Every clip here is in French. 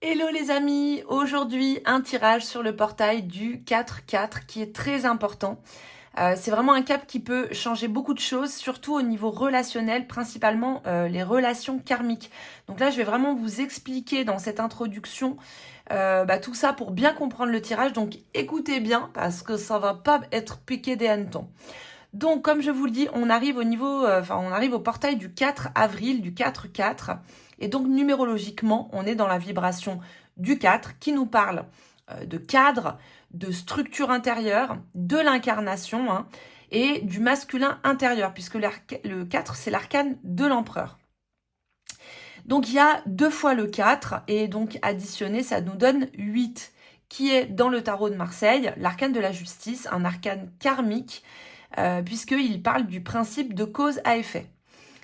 Hello les amis, aujourd'hui un tirage sur le portail du 4-4 qui est très important. C'est vraiment un cap qui peut changer beaucoup de choses, surtout au niveau relationnel, principalement les relations karmiques. Donc là, je vais vraiment vous expliquer dans cette introduction tout ça pour bien comprendre le tirage. Donc écoutez bien parce que ça va pas être piqué des hannetons. Donc, comme je vous le dis, on arrive on arrive au portail du 4 avril, du 4-4. Et donc, numérologiquement, on est dans la vibration du 4 qui nous parle de cadre, de structure intérieure, de l'incarnation et du masculin intérieur, puisque le 4, c'est l'arcane de l'empereur. Donc, il y a 2 fois le 4, et donc additionné, ça nous donne 8, qui est dans le tarot de Marseille, l'arcane de la justice, un arcane karmique, puisqu'il parle du principe de cause à effet.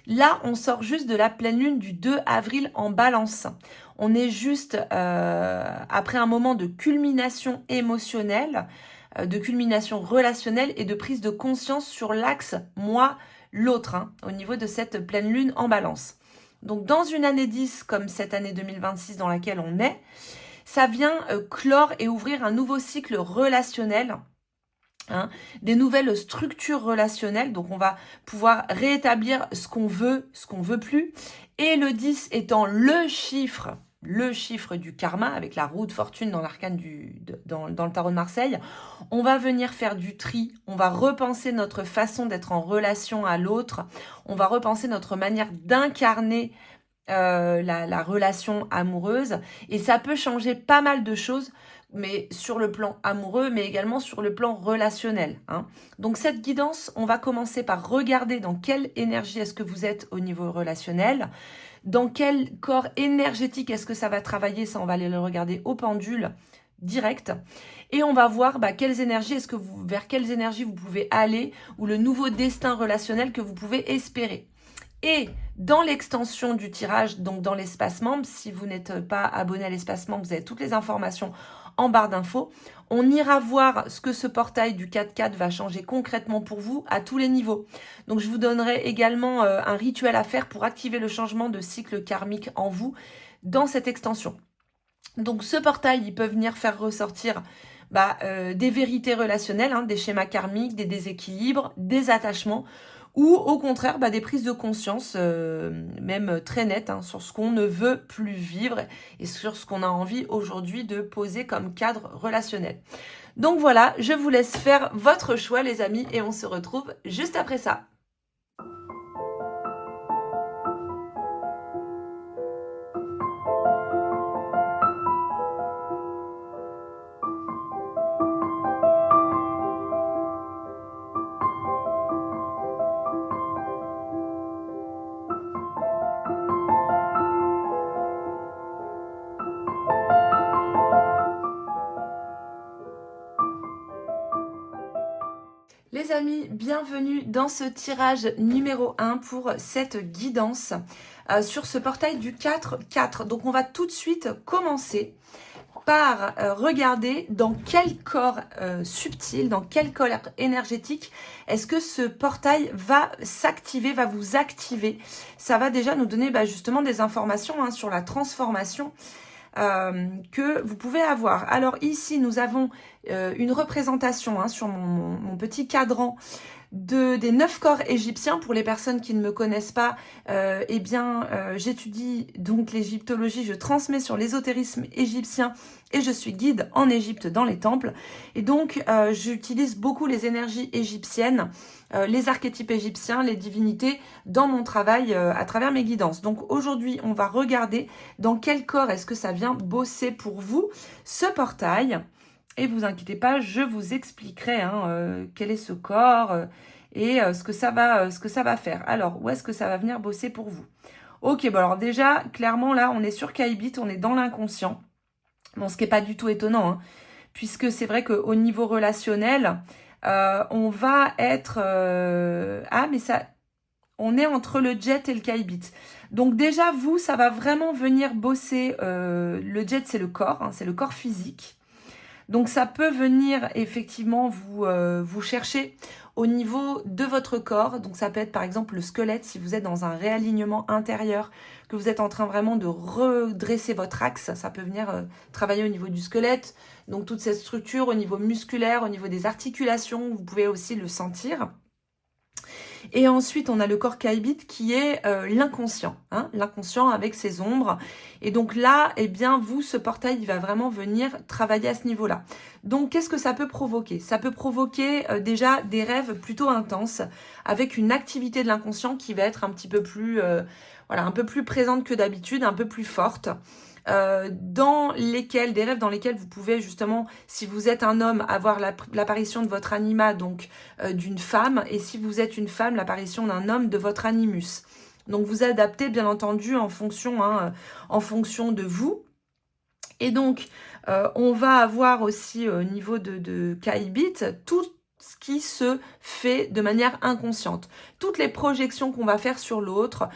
Là, on sort juste de la pleine lune du 2 avril en balance. On est juste après un moment de culmination émotionnelle, de culmination relationnelle et de prise de conscience sur l'axe moi-l'autre, au niveau de cette pleine lune en balance. Donc dans une année 10 comme cette année 2026 dans laquelle on est, ça vient clore et ouvrir un nouveau cycle relationnel, des nouvelles structures relationnelles. Donc on va pouvoir rétablir ce qu'on veut plus. Et le 10 étant le chiffre du karma, avec la roue de fortune dans l'arcane dans le tarot de Marseille, on va venir faire du tri, on va repenser notre façon d'être en relation à l'autre, on va repenser notre manière d'incarner la relation amoureuse, et ça peut changer pas mal de choses, mais sur le plan amoureux, mais également sur le plan relationnel. Donc cette guidance, on va commencer par regarder dans quelle énergie est-ce que vous êtes au niveau relationnel, dans quel corps énergétique est-ce que ça va travailler, ça on va aller le regarder au pendule direct, et on va voir vers quelles énergies vous pouvez aller, ou le nouveau destin relationnel que vous pouvez espérer. Et dans l'extension du tirage, donc dans l'espace membre, si vous n'êtes pas abonné à l'espace membre, vous avez toutes les informations en barre d'infos. On ira voir ce que ce portail du 4-4 va changer concrètement pour vous à tous les niveaux. Donc je vous donnerai également un rituel à faire pour activer le changement de cycle karmique en vous dans cette extension. Donc ce portail, il peut venir faire ressortir des vérités relationnelles, des schémas karmiques, des déséquilibres, des attachements, ou au contraire des prises de conscience même très nettes sur ce qu'on ne veut plus vivre et sur ce qu'on a envie aujourd'hui de poser comme cadre relationnel. Donc voilà, je vous laisse faire votre choix les amis, et on se retrouve juste après ça. Les amis, bienvenue dans ce tirage numéro 1 pour cette guidance sur ce portail du 4-4. Donc on va tout de suite commencer par regarder dans quel corps subtil, dans quel corps énergétique est-ce que ce portail va s'activer, va vous activer. Ça va déjà nous donner justement des informations sur la transformation que vous pouvez avoir. Alors ici, nous avons une représentation sur mon petit cadran des 9 corps égyptiens. Pour les personnes qui ne me connaissent pas, j'étudie donc l'égyptologie, je transmets sur l'ésotérisme égyptien et je suis guide en Égypte dans les temples. Et donc, j'utilise beaucoup les énergies égyptiennes, les archétypes égyptiens, les divinités dans mon travail à travers mes guidances. Donc aujourd'hui, on va regarder dans quel corps est-ce que ça vient bosser pour vous, ce portail. Et vous inquiétez pas, je vous expliquerai quel est ce corps et ce que ça va faire. Alors, où est-ce que ça va venir bosser pour vous? Ok, bon alors déjà, clairement là, on est sur Kaibit, on est dans l'inconscient. Bon, ce qui n'est pas du tout étonnant, puisque c'est vrai qu'au niveau relationnel, on va être... on est entre le jet et le Kaibit. Donc déjà, vous, ça va vraiment venir bosser... le jet, c'est le corps, c'est le corps physique. Donc ça peut venir effectivement vous chercher au niveau de votre corps. Donc ça peut être par exemple le squelette, si vous êtes dans un réalignement intérieur, que vous êtes en train vraiment de redresser votre axe, ça peut venir travailler au niveau du squelette. Donc toute cette structure au niveau musculaire, au niveau des articulations, vous pouvez aussi le sentir. Et ensuite, on a le corps qui habite qui est l'inconscient, hein, l'inconscient avec ses ombres. Et donc là, eh bien, vous, ce portail, il va vraiment venir travailler à ce niveau-là. Donc, qu'est-ce que ça peut provoquer? Ça peut provoquer déjà des rêves plutôt intenses, avec une activité de l'inconscient qui va être un petit peu plus, voilà, un peu plus présente que d'habitude, un peu plus forte. Des rêves dans lesquels vous pouvez justement, si vous êtes un homme, avoir l'apparition de votre anima, donc d'une femme, et si vous êtes une femme, l'apparition d'un homme, de votre animus. Donc vous adaptez bien entendu en fonction de vous. Et donc on va avoir aussi au niveau de Kaibit tout ce qui se fait de manière inconsciente. Toutes les projections qu'on va faire sur l'autre,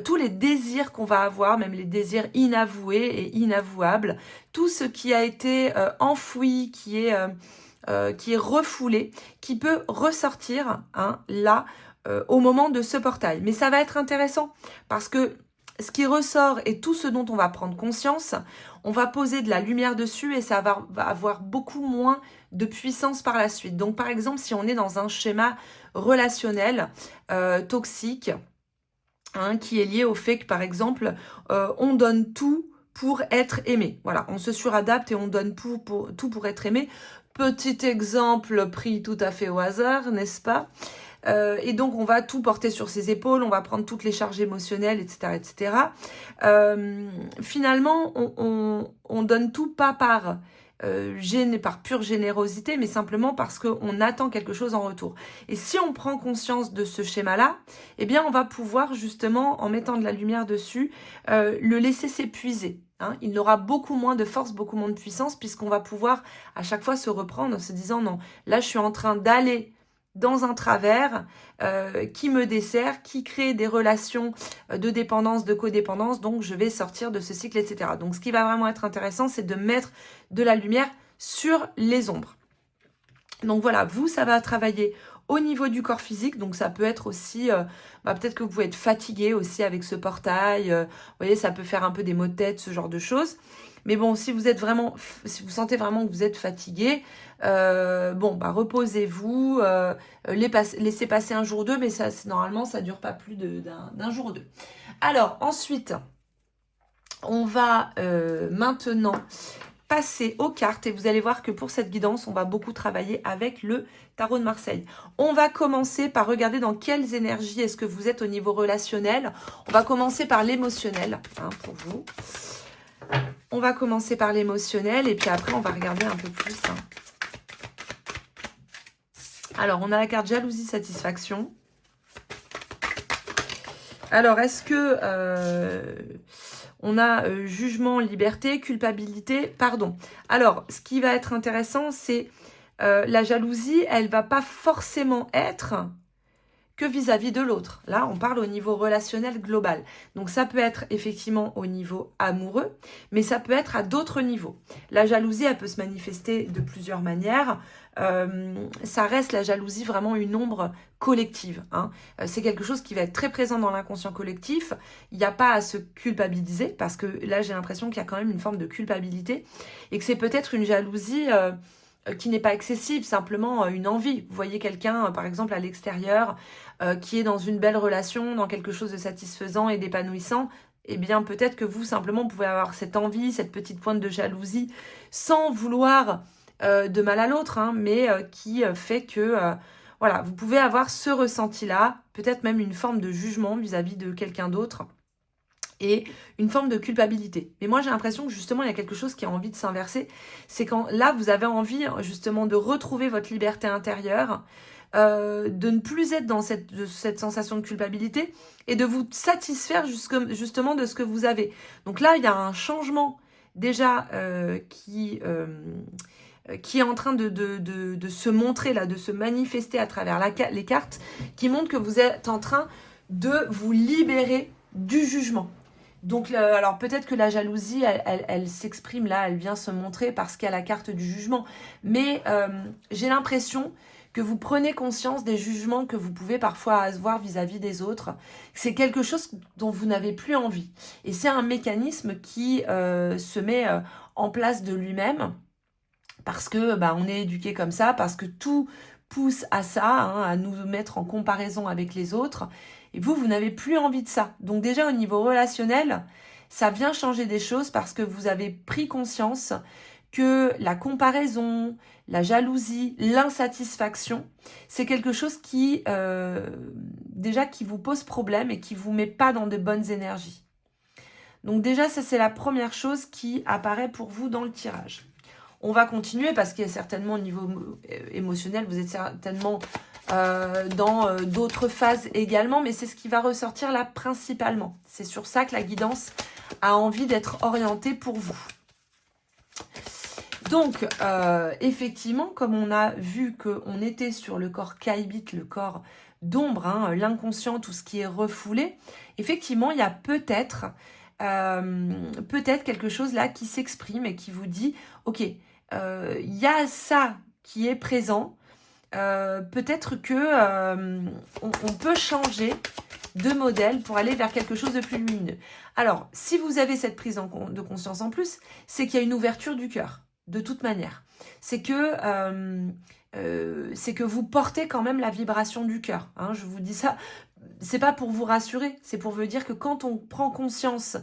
tous les désirs qu'on va avoir, même les désirs inavoués et inavouables, tout ce qui a été enfoui, qui est refoulé, qui peut ressortir là au moment de ce portail. Mais ça va être intéressant parce que ce qui ressort et tout ce dont on va prendre conscience, on va poser de la lumière dessus et ça va avoir beaucoup moins de puissance par la suite. Donc par exemple, si on est dans un schéma relationnel toxique, qui est lié au fait que par exemple, on donne tout pour être aimé. Voilà, on se suradapte et on donne tout pour être aimé. Petit exemple pris tout à fait au hasard, n'est-ce pas ? Et donc, on va tout porter sur ses épaules, on va prendre toutes les charges émotionnelles, etc. etc. Finalement, on donne tout pas par pure générosité, mais simplement parce qu'on attend quelque chose en retour. Et si on prend conscience de ce schéma-là, eh bien, on va pouvoir justement, en mettant de la lumière dessus, le laisser s'épuiser. Il aura beaucoup moins de force, beaucoup moins de puissance, puisqu'on va pouvoir à chaque fois se reprendre en se disant non, là je suis en train d'aller dans un travers qui me dessert, qui crée des relations de dépendance, de codépendance, donc je vais sortir de ce cycle, etc. Donc ce qui va vraiment être intéressant, c'est de mettre de la lumière sur les ombres. Donc voilà, vous, ça va travailler au niveau du corps physique, donc ça peut être aussi, peut-être que vous pouvez être fatigué aussi avec ce portail, vous voyez, ça peut faire un peu des maux de tête, ce genre de choses. Mais bon, si vous sentez vraiment que vous êtes fatigué, reposez-vous, laissez passer un jour ou deux, mais normalement, ça ne dure pas plus d'un jour ou deux. Alors, ensuite, on va maintenant passer aux cartes et vous allez voir que pour cette guidance, on va beaucoup travailler avec le tarot de Marseille. On va commencer par regarder dans quelles énergies est-ce que vous êtes au niveau relationnel. On va commencer par l'émotionnel pour vous. On va commencer par l'émotionnel et puis après, on va regarder un peu plus. Alors, on a la carte jalousie, satisfaction. Alors, est-ce que on a jugement, liberté, culpabilité, pardon. Alors, ce qui va être intéressant, c'est la jalousie, elle va pas forcément être que vis-à-vis de l'autre. Là, on parle au niveau relationnel global. Donc, ça peut être effectivement au niveau amoureux, mais ça peut être à d'autres niveaux. La jalousie, elle peut se manifester de plusieurs manières. Ça reste la jalousie vraiment une ombre collective. C'est quelque chose qui va être très présent dans l'inconscient collectif. Il n'y a pas à se culpabiliser parce que là, j'ai l'impression qu'il y a quand même une forme de culpabilité et que c'est peut-être une jalousie qui n'est pas excessive, simplement une envie. Vous voyez quelqu'un, par exemple, à l'extérieur, qui est dans une belle relation, dans quelque chose de satisfaisant et d'épanouissant, eh bien, peut-être que vous, simplement, pouvez avoir cette envie, cette petite pointe de jalousie, sans vouloir de mal à l'autre, mais qui fait que, voilà, vous pouvez avoir ce ressenti-là, peut-être même une forme de jugement vis-à-vis de quelqu'un d'autre, et une forme de culpabilité. Mais moi, j'ai l'impression que justement, il y a quelque chose qui a envie de s'inverser. C'est quand là, vous avez envie justement de retrouver votre liberté intérieure, de ne plus être dans cette sensation de culpabilité et de vous satisfaire justement de ce que vous avez. Donc là, il y a un changement déjà qui est en train de se montrer, là, de se manifester à travers les cartes, qui montre que vous êtes en train de vous libérer du jugement. Donc, alors peut-être que la jalousie, elle s'exprime là, elle vient se montrer parce qu'il y a la carte du jugement. Mais j'ai l'impression que vous prenez conscience des jugements que vous pouvez parfois avoir vis-à-vis des autres. C'est quelque chose dont vous n'avez plus envie. Et c'est un mécanisme qui se met en place de lui-même parce que on est éduqué comme ça, parce que tout pousse à ça, hein, à nous mettre en comparaison avec les autres. Et vous n'avez plus envie de ça. Donc déjà au niveau relationnel, ça vient changer des choses parce que vous avez pris conscience que la comparaison, la jalousie, l'insatisfaction, c'est quelque chose qui, déjà, qui vous pose problème et qui vous met pas dans de bonnes énergies. Donc déjà, ça c'est la première chose qui apparaît pour vous dans le tirage. On va continuer parce qu'il y a certainement au niveau émotionnel, vous êtes certainement dans d'autres phases également, mais c'est ce qui va ressortir là principalement. C'est sur ça que la guidance a envie d'être orientée pour vous. Donc, effectivement, comme on a vu qu'on était sur le corps Kaibit, le corps d'ombre, hein, l'inconscient, tout ce qui est refoulé, effectivement, il y a peut-être quelque chose là qui s'exprime et qui vous dit, ok, il y a ça qui est présent, peut-être que on peut changer de modèle pour aller vers quelque chose de plus lumineux. Alors, si vous avez cette prise de conscience en plus, c'est qu'il y a une ouverture du cœur, de toute manière. C'est que vous portez quand même la vibration du cœur. Hein, je vous dis ça, c'est pas pour vous rassurer, c'est pour vous dire que quand on prend conscience,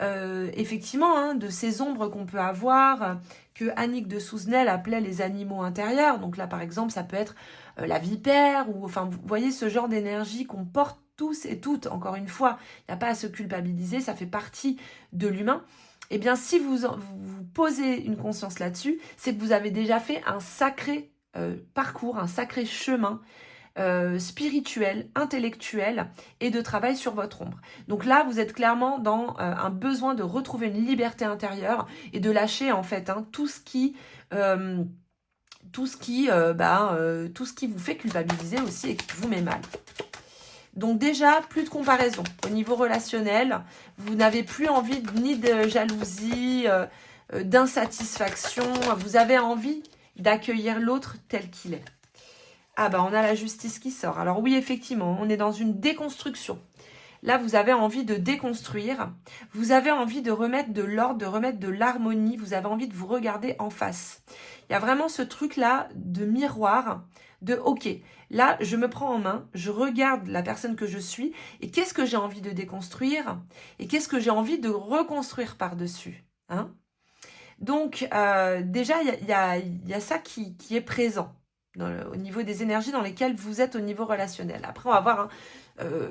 effectivement, hein, de ces ombres qu'on peut avoir, que Annick de Souzenel appelait les animaux intérieurs. Donc là, par exemple, ça peut être la vipère, ou enfin, vous voyez ce genre d'énergie qu'on porte tous et toutes. Encore une fois, il n'y a pas à se culpabiliser, ça fait partie de l'humain. Eh bien, si vous posez une conscience là-dessus, c'est que vous avez déjà fait un sacré parcours, un sacré chemin spirituel, intellectuel et de travail sur votre ombre. Donc là, vous êtes clairement dans un besoin de retrouver une liberté intérieure et de lâcher en fait tout ce qui vous fait culpabiliser aussi et qui vous met mal. Donc déjà, plus de comparaison. Au niveau relationnel, vous n'avez plus envie ni de jalousie, d'insatisfaction. Vous avez envie d'accueillir l'autre tel qu'il est. Ah bah on a la justice qui sort. Alors oui, effectivement, on est dans une déconstruction. Là, vous avez envie de déconstruire. Vous avez envie de remettre de l'ordre, de remettre de l'harmonie. Vous avez envie de vous regarder en face. Il y a vraiment ce truc-là de miroir, de ok, là, je me prends en main, je regarde la personne que je suis et qu'est-ce que j'ai envie de déconstruire et qu'est-ce que j'ai envie de reconstruire par-dessus. Hein? Donc, déjà, il y a ça qui est présent au niveau des énergies dans lesquelles vous êtes au niveau relationnel. Après, on va voir...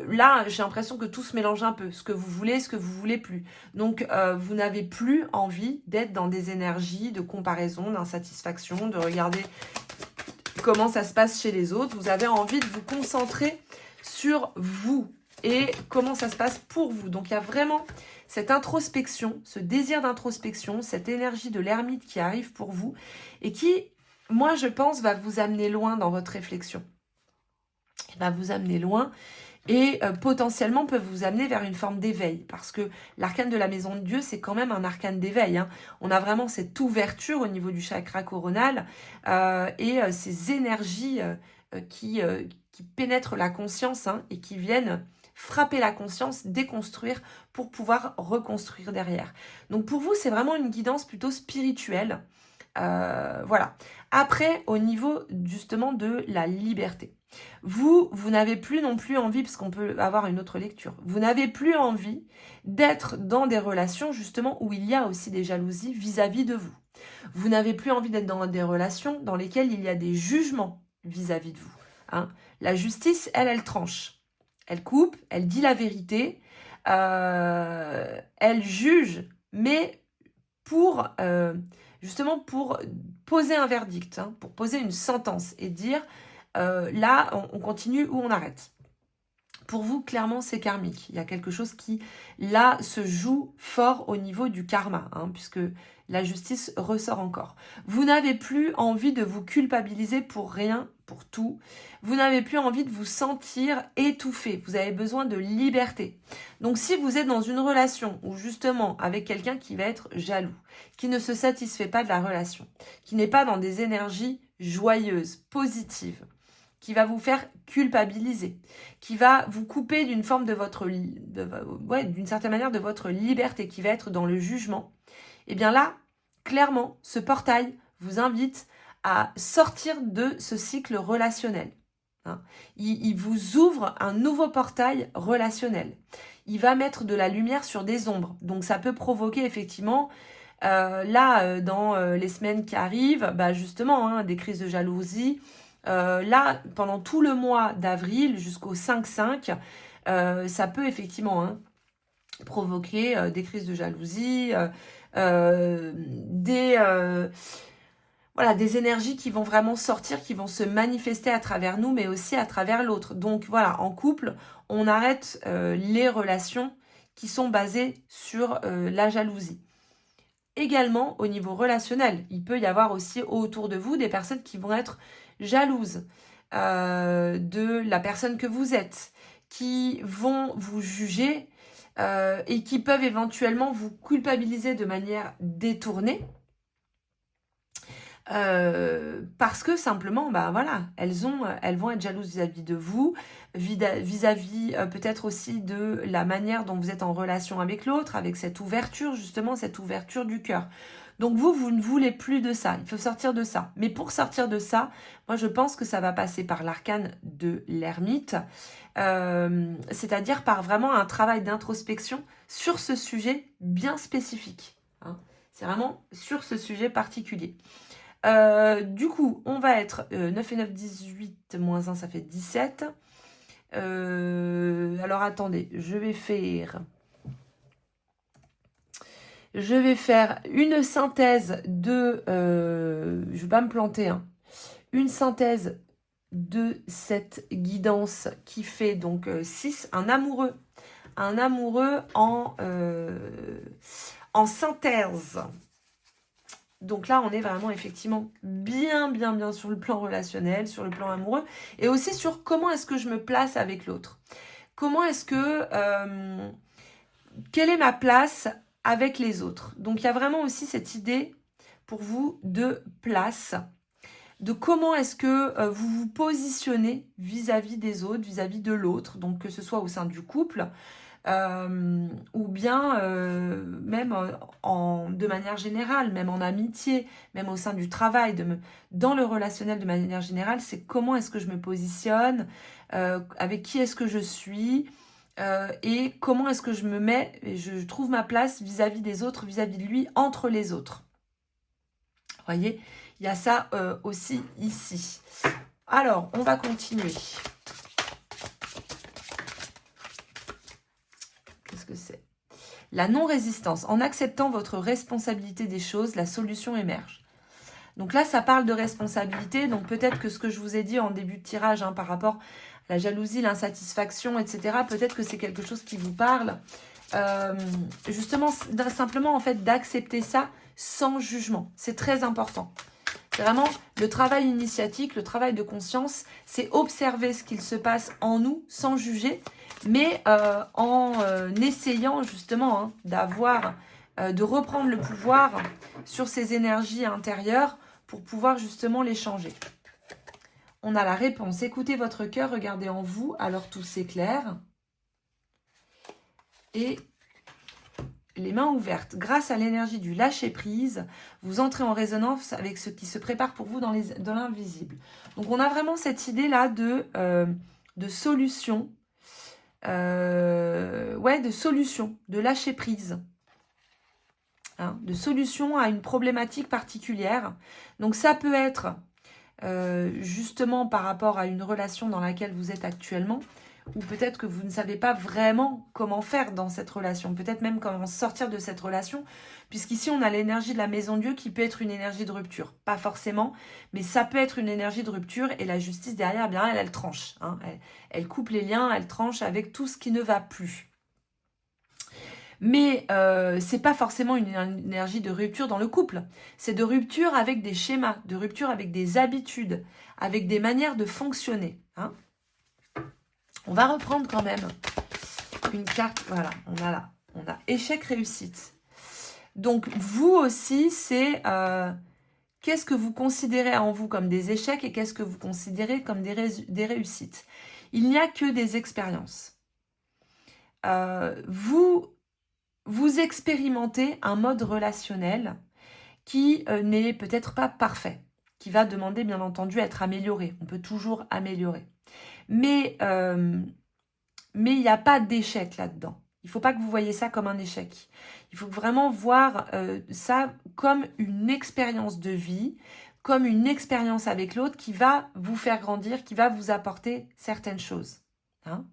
là, j'ai l'impression que tout se mélange un peu. Ce que vous voulez, ce que vous voulez plus. Donc, vous n'avez plus envie d'être dans des énergies de comparaison, d'insatisfaction, de regarder comment ça se passe chez les autres. Vous avez envie de vous concentrer sur vous et comment ça se passe pour vous. Donc, il y a vraiment cette introspection, ce désir d'introspection, cette énergie de l'ermite qui arrive pour vous et qui, moi, je pense, va vous amener loin dans votre réflexion. Va vous amener loin et potentiellement peut vous amener vers une forme d'éveil. Parce que l'arcane de la maison de Dieu, c'est quand même un arcane d'éveil. Hein. On a vraiment cette ouverture au niveau du chakra coronal et ces énergies qui pénètrent la conscience et qui viennent frapper la conscience, déconstruire pour pouvoir reconstruire derrière. Donc pour vous, c'est vraiment une guidance plutôt spirituelle. Voilà. Après, au niveau justement de la liberté. Vous n'avez plus non plus envie, parce qu'on peut avoir une autre lecture, vous n'avez plus envie d'être dans des relations justement où il y a aussi des jalousies vis-à-vis de vous. Vous n'avez plus envie d'être dans des relations dans lesquelles il y a des jugements vis-à-vis de vous. Hein. La justice, elle tranche. Elle coupe, elle dit la vérité, elle juge, mais pour... justement pour poser un verdict, pour poser une sentence et dire là, on continue ou on arrête. Pour vous, clairement, c'est karmique. Il y a quelque chose qui, là, se joue fort au niveau du karma, puisque la justice ressort encore. Vous n'avez plus envie de vous culpabiliser pour rien, pour tout. Vous n'avez plus envie de vous sentir étouffé. Vous avez besoin de liberté. Donc, si vous êtes dans une relation où, justement, avec quelqu'un qui va être jaloux, qui ne se satisfait pas de la relation, qui n'est pas dans des énergies joyeuses, positives, qui va vous faire culpabiliser, qui va vous couper d'une forme de votre, d'une certaine manière de votre liberté, qui va être dans le jugement, et bien là, clairement, ce portail vous invite à sortir de ce cycle relationnel. Hein. Il vous ouvre un nouveau portail relationnel. Il va mettre de la lumière sur des ombres. Donc ça peut provoquer effectivement, dans les semaines qui arrivent, justement, hein, des crises de jalousie. Là, pendant tout le mois d'avril jusqu'au 5-5, ça peut effectivement provoquer des crises de jalousie, des énergies qui vont vraiment sortir, qui vont se manifester à travers nous, mais aussi à travers l'autre. Donc voilà, en couple, on arrête les relations qui sont basées sur la jalousie. Également, au niveau relationnel, il peut y avoir aussi autour de vous des personnes qui vont être jalouses de la personne que vous êtes, qui vont vous juger et qui peuvent éventuellement vous culpabiliser de manière détournée. Parce que simplement, elles vont être jalouses vis-à-vis de vous, vis-à-vis peut-être aussi de la manière dont vous êtes en relation avec l'autre, avec cette ouverture, justement, cette ouverture du cœur. Donc vous ne voulez plus de ça, il faut sortir de ça. Mais pour sortir de ça, moi je pense que ça va passer par l'arcane de l'ermite, c'est-à-dire par vraiment un travail d'introspection sur ce sujet bien spécifique. Hein. C'est vraiment sur ce sujet particulier. Du coup, on va être 9 et 9, 18, moins 1, ça fait 17. Alors, attendez, je vais faire une synthèse de... je ne vais pas me planter, hein. Une synthèse de cette guidance qui fait donc 6, un amoureux en synthèse. Donc là, on est vraiment effectivement bien sur le plan relationnel, sur le plan amoureux, et aussi sur comment est-ce que je me place avec l'autre. Comment est-ce que... quelle est ma place avec les autres? Donc il y a vraiment aussi cette idée pour vous de place, de comment est-ce que vous vous positionnez vis-à-vis des autres, vis-à-vis de l'autre, donc que ce soit au sein du couple, ou bien même de manière générale, même en amitié, même au sein du travail, dans le relationnel de manière générale, c'est comment est-ce que je me positionne, avec qui est-ce que je suis, et comment est-ce que je me mets, et je trouve ma place vis-à-vis des autres, vis-à-vis de lui, entre les autres. Vous voyez, il y a ça aussi ici. Alors, on va continuer. Qu'est-ce que c'est? La non-résistance. En acceptant votre responsabilité des choses, la solution émerge. Donc là, ça parle de responsabilité. Donc peut-être que ce que je vous ai dit en début de tirage par rapport à la jalousie, l'insatisfaction, etc., peut-être que c'est quelque chose qui vous parle. Justement, simplement en fait d'accepter ça sans jugement. C'est très important. C'est vraiment le travail initiatique, le travail de conscience, c'est observer ce qu'il se passe en nous sans juger, mais en essayant justement de reprendre le pouvoir sur ces énergies intérieures pour pouvoir justement les changer. On a la réponse. Écoutez votre cœur, regardez en vous, alors tout s'éclaire. Et les mains ouvertes, grâce à l'énergie du lâcher-prise, vous entrez en résonance avec ce qui se prépare pour vous dans l'invisible. Donc, on a vraiment cette idée-là de solution, de solution, de lâcher-prise, hein, de solution à une problématique particulière. Donc, ça peut être justement par rapport à une relation dans laquelle vous êtes actuellement, ou peut-être que vous ne savez pas vraiment comment faire dans cette relation, peut-être même comment sortir de cette relation, puisqu'ici on a l'énergie de la maison Dieu qui peut être une énergie de rupture, pas forcément, mais ça peut être une énergie de rupture, et la justice derrière, bien elle tranche, hein, elle coupe les liens, elle tranche avec tout ce qui ne va plus. Mais c'est pas forcément une énergie de rupture dans le couple, c'est de rupture avec des schémas, de rupture avec des habitudes, avec des manières de fonctionner, hein. On va reprendre quand même une carte. Voilà, on a échec, réussite. Donc, vous aussi, c'est Qu'est-ce que vous considérez en vous comme des échecs et qu'est-ce que vous considérez comme des réussites? Il n'y a que des expériences. Vous expérimentez un mode relationnel qui n'est peut-être pas parfait, qui va demander bien entendu à être amélioré. On peut toujours améliorer. Mais il n'y a pas d'échec là-dedans. Il ne faut pas que vous voyez ça comme un échec. Il faut vraiment voir ça comme une expérience de vie, comme une expérience avec l'autre qui va vous faire grandir, qui va vous apporter certaines choses. Hein.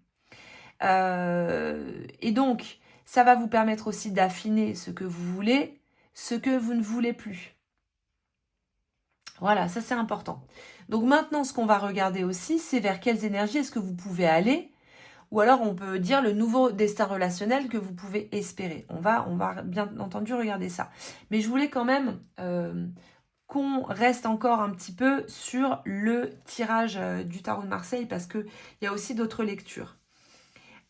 Et donc, ça va vous permettre aussi d'affiner ce que vous voulez, ce que vous ne voulez plus. Voilà, ça c'est important. Donc maintenant, ce qu'on va regarder aussi, c'est vers quelles énergies est-ce que vous pouvez aller, ou alors on peut dire le nouveau destin relationnel que vous pouvez espérer. On va bien entendu regarder ça. Mais je voulais quand même qu'on reste encore un petit peu sur le tirage du tarot de Marseille parce qu'il y a aussi d'autres lectures.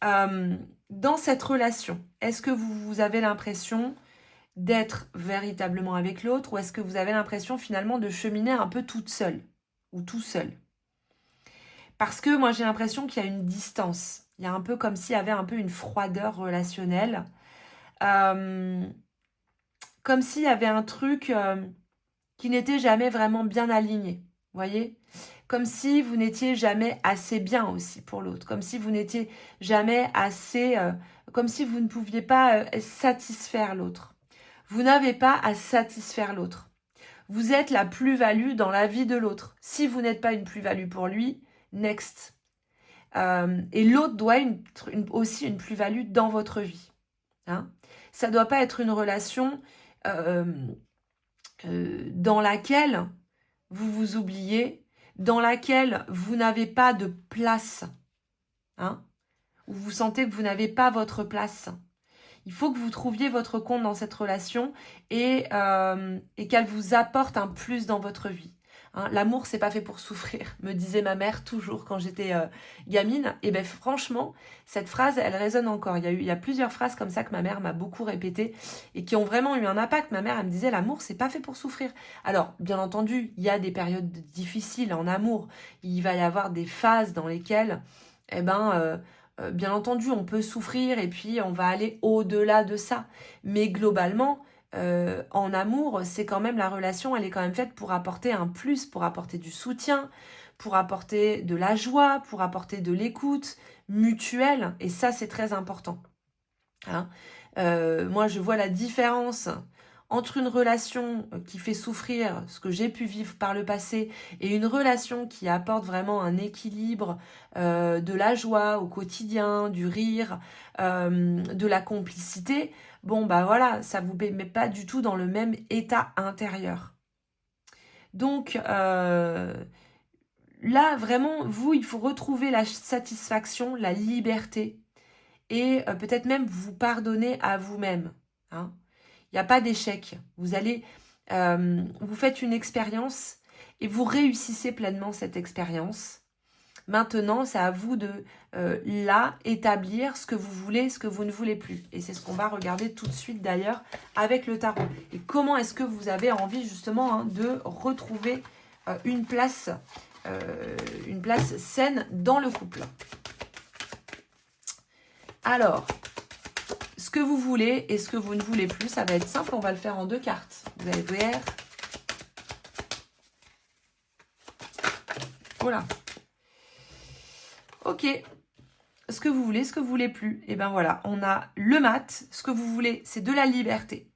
Dans cette relation, est-ce que vous avez l'impression d'être véritablement avec l'autre ou est-ce que vous avez l'impression finalement de cheminer un peu toute seule ou tout seul? Parce que moi j'ai l'impression qu'il y a une distance. Il y a un peu comme s'il y avait un peu une froideur relationnelle. Comme s'il y avait un truc qui n'était jamais vraiment bien aligné. Vous voyez? Comme si vous n'étiez jamais assez bien aussi pour l'autre. Comme si vous n'étiez jamais assez... comme si vous ne pouviez pas satisfaire l'autre. Vous n'avez pas à satisfaire l'autre. Vous êtes la plus-value dans la vie de l'autre. Si vous n'êtes pas une plus-value pour lui, next. Et l'autre doit aussi une plus-value dans votre vie. Hein. Ça ne doit pas être une relation dans laquelle vous vous oubliez, dans laquelle vous n'avez pas de place, hein, où vous sentez que vous n'avez pas votre place. Il faut que vous trouviez votre compte dans cette relation et qu'elle vous apporte un plus dans votre vie. Hein, l'amour, c'est pas fait pour souffrir, me disait ma mère toujours quand j'étais gamine. Et bien franchement, cette phrase, elle résonne encore. Il y a plusieurs phrases comme ça que ma mère m'a beaucoup répétées et qui ont vraiment eu un impact. Ma mère, elle me disait, l'amour, c'est pas fait pour souffrir. Alors, bien entendu, il y a des périodes difficiles en amour. Il va y avoir des phases dans lesquelles, bien entendu, on peut souffrir et puis on va aller au-delà de ça. Mais globalement, en amour, c'est quand même la relation, elle est quand même faite pour apporter un plus, pour apporter du soutien, pour apporter de la joie, pour apporter de l'écoute mutuelle. Et ça, c'est très important. Hein. Moi, je vois la différence entre une relation qui fait souffrir ce que j'ai pu vivre par le passé et une relation qui apporte vraiment un équilibre, de la joie au quotidien, du rire, de la complicité. Bon, bah voilà, ça vous met pas du tout dans le même état intérieur. Donc, là, vraiment, vous, il faut retrouver la satisfaction, la liberté et peut-être même vous pardonner à vous-même. Hein. Il n'y a pas d'échec. Vous allez, vous faites une expérience et vous réussissez pleinement cette expérience. Maintenant, c'est à vous de là établir ce que vous voulez, ce que vous ne voulez plus. Et c'est ce qu'on va regarder tout de suite d'ailleurs avec le tarot. Et comment est-ce que vous avez envie justement de retrouver une place saine dans le couple. Alors, ce que vous voulez et ce que vous ne voulez plus, ça va être simple, on va le faire en 2 cartes. Vous allez voir. Voilà. Ok. Ce que vous voulez, ce que vous voulez plus. Et ben voilà, on a le mat. Ce que vous voulez, c'est de la liberté.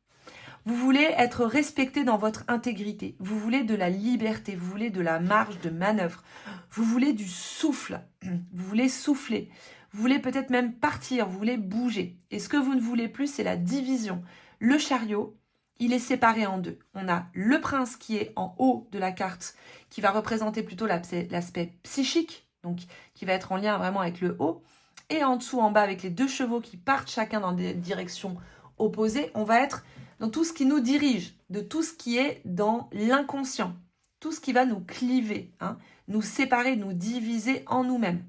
Vous voulez être respecté dans votre intégrité. Vous voulez de la liberté. Vous voulez de la marge de manœuvre. Vous voulez du souffle. Vous voulez souffler. Vous voulez peut-être même partir. Vous voulez bouger. Et ce que vous ne voulez plus, c'est la division. Le chariot, il est séparé en 2. On a le prince qui est en haut de la carte, qui va représenter plutôt l'aspect psychique, donc qui va être en lien vraiment avec le haut. Et en dessous, en bas, avec les 2 chevaux qui partent chacun dans des directions opposées, on va être dans tout ce qui nous dirige, de tout ce qui est dans l'inconscient, tout ce qui va nous cliver, hein, nous séparer, nous diviser en nous-mêmes.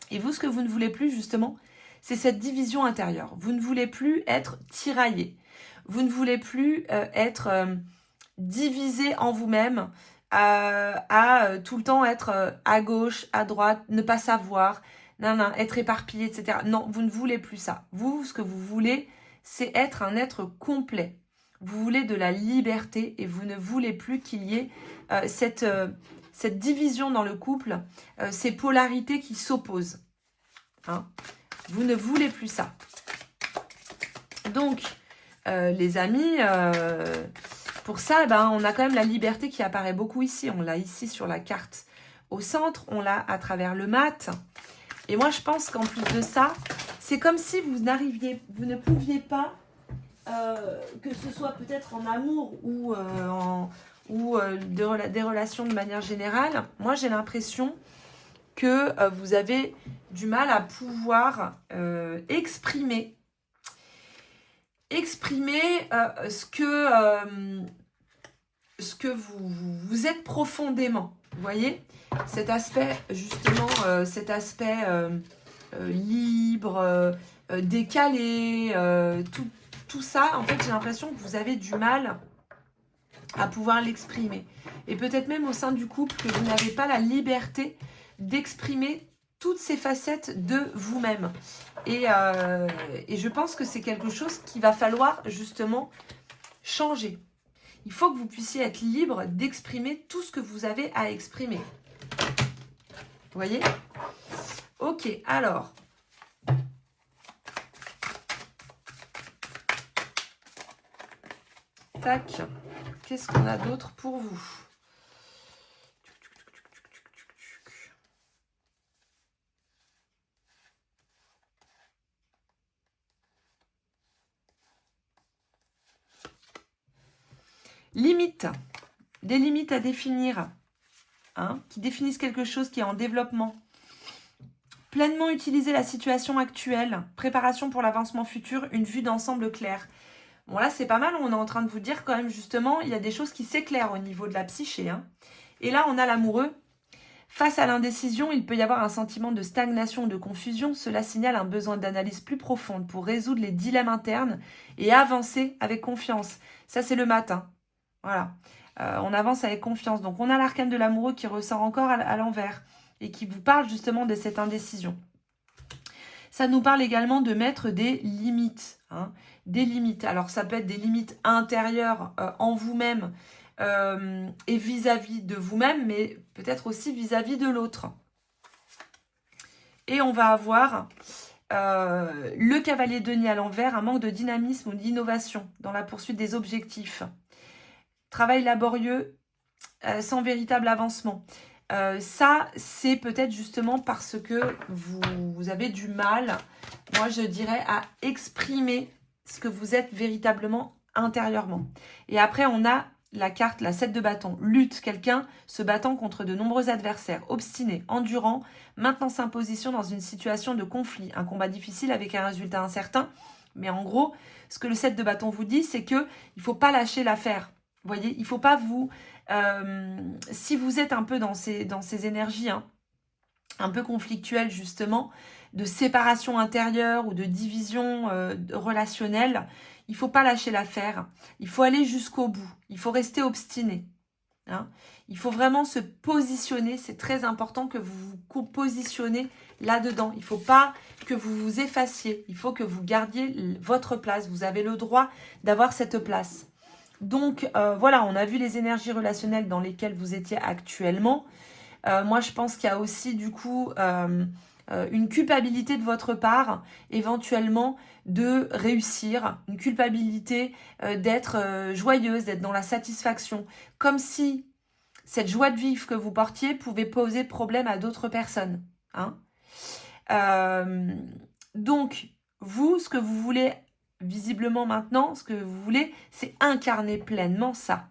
Et vous, ce que vous ne voulez plus, justement, c'est cette division intérieure. Vous ne voulez plus être tiraillé. Vous ne voulez plus être divisé en vous-même, tout le temps être à gauche, à droite, ne pas savoir, être éparpillé, etc. Non, vous ne voulez plus ça. Vous, ce que vous voulez, c'est être un être complet. Vous voulez de la liberté et vous ne voulez plus qu'il y ait cette division dans le couple, ces polarités qui s'opposent. Hein. Vous ne voulez plus ça. Donc, les amis, pour ça, on a quand même la liberté qui apparaît beaucoup ici. On l'a ici sur la carte au centre, on l'a à travers le mat. Et moi, je pense qu'en plus de ça, c'est comme si vous ne pouviez pas, que ce soit peut-être en amour ou des relations de manière générale. Moi, j'ai l'impression que vous avez du mal à pouvoir exprimer ce que vous êtes profondément. Vous voyez, cet aspect, justement, libre, décalé, tout ça, en fait, j'ai l'impression que vous avez du mal à pouvoir l'exprimer. Et peut-être même au sein du couple, que vous n'avez pas la liberté d'exprimer toutes ces facettes de vous-même. Et je pense que c'est quelque chose qu'il va falloir justement changer. Il faut que vous puissiez être libre d'exprimer tout ce que vous avez à exprimer. Vous voyez? Ok, alors. Tac. Qu'est-ce qu'on a d'autre pour vous? Limites. Des limites à définir. Hein, qui définissent quelque chose qui est en développement. Pleinement utiliser la situation actuelle. Préparation pour l'avancement futur. Une vue d'ensemble claire. Bon, là, c'est pas mal. On est en train de vous dire quand même, justement, il y a des choses qui s'éclairent au niveau de la psyché. Hein. Et là, on a l'amoureux. Face à l'indécision, il peut y avoir un sentiment de stagnation ou de confusion. Cela signale un besoin d'analyse plus profonde pour résoudre les dilemmes internes et avancer avec confiance. Ça, c'est le matin. Voilà. On avance avec confiance. Donc, on a l'arcane de l'amoureux qui ressort encore à l'envers et qui vous parle justement de cette indécision. Ça nous parle également de mettre des limites. Hein, des limites. Alors, ça peut être des limites intérieures en vous-même et vis-à-vis de vous-même, mais peut-être aussi vis-à-vis de l'autre. Et on va avoir le cavalier de denier à l'envers, un manque de dynamisme ou d'innovation dans la poursuite des objectifs. Travail laborieux sans véritable avancement. Ça, c'est peut-être justement parce que vous avez du mal, moi je dirais, à exprimer ce que vous êtes véritablement intérieurement. Et après, on a la carte, la 7 de bâton. Lutte, quelqu'un se battant contre de nombreux adversaires, obstiné, endurant, maintenant sa position dans une situation de conflit. Un combat difficile avec un résultat incertain. Mais en gros, ce que le 7 de bâton vous dit, c'est qu'il ne faut pas lâcher l'affaire. Vous voyez, il ne faut pas vous... si vous êtes un peu dans ces énergies, hein, un peu conflictuelles justement, de séparation intérieure ou de division relationnelle, il ne faut pas lâcher l'affaire. Il faut aller jusqu'au bout. Il faut rester obstiné. Hein. Il faut vraiment se positionner. C'est très important que vous vous positionnez là-dedans. Il ne faut pas que vous vous effaciez. Il faut que vous gardiez votre place. Vous avez le droit d'avoir cette place. Donc, voilà, on a vu les énergies relationnelles dans lesquelles vous étiez actuellement. Moi, je pense qu'il y a aussi, du coup, une culpabilité de votre part, éventuellement, de réussir. Une culpabilité d'être joyeuse, d'être dans la satisfaction. Comme si cette joie de vivre que vous portiez pouvait poser problème à d'autres personnes. Hein. Donc, vous, ce que vous voulez... Visiblement maintenant, ce que vous voulez, c'est incarner pleinement ça.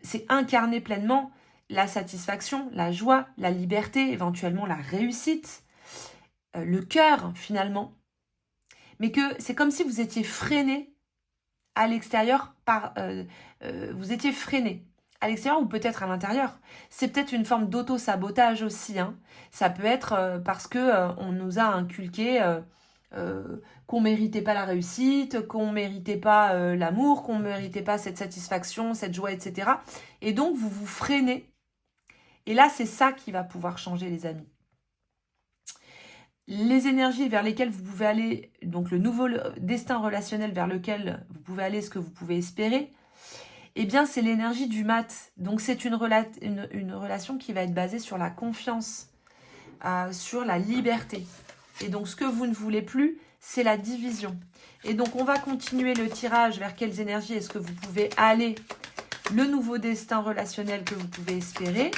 C'est incarner pleinement la satisfaction, la joie, la liberté, éventuellement la réussite, le cœur finalement. Mais que c'est comme si vous étiez freiné à l'extérieur vous étiez freiné à l'extérieur ou peut-être à l'intérieur. C'est peut-être une forme d'auto-sabotage aussi. Hein. Ça peut être parce que on nous a inculqué... qu'on méritait pas la réussite, qu'on méritait pas l'amour, qu'on méritait pas cette satisfaction, cette joie, etc. Et donc, vous vous freinez. Et là, c'est ça qui va pouvoir changer, les amis. Les énergies vers lesquelles vous pouvez aller, donc le nouveau destin relationnel vers lequel vous pouvez aller, ce que vous pouvez espérer, eh bien, c'est l'énergie du mat. Donc, c'est une relation qui va être basée sur la confiance, sur la liberté. Et donc, ce que vous ne voulez plus, c'est la division. Et donc, on va continuer le tirage vers quelles énergies est-ce que vous pouvez aller, le nouveau destin relationnel que vous pouvez espérer.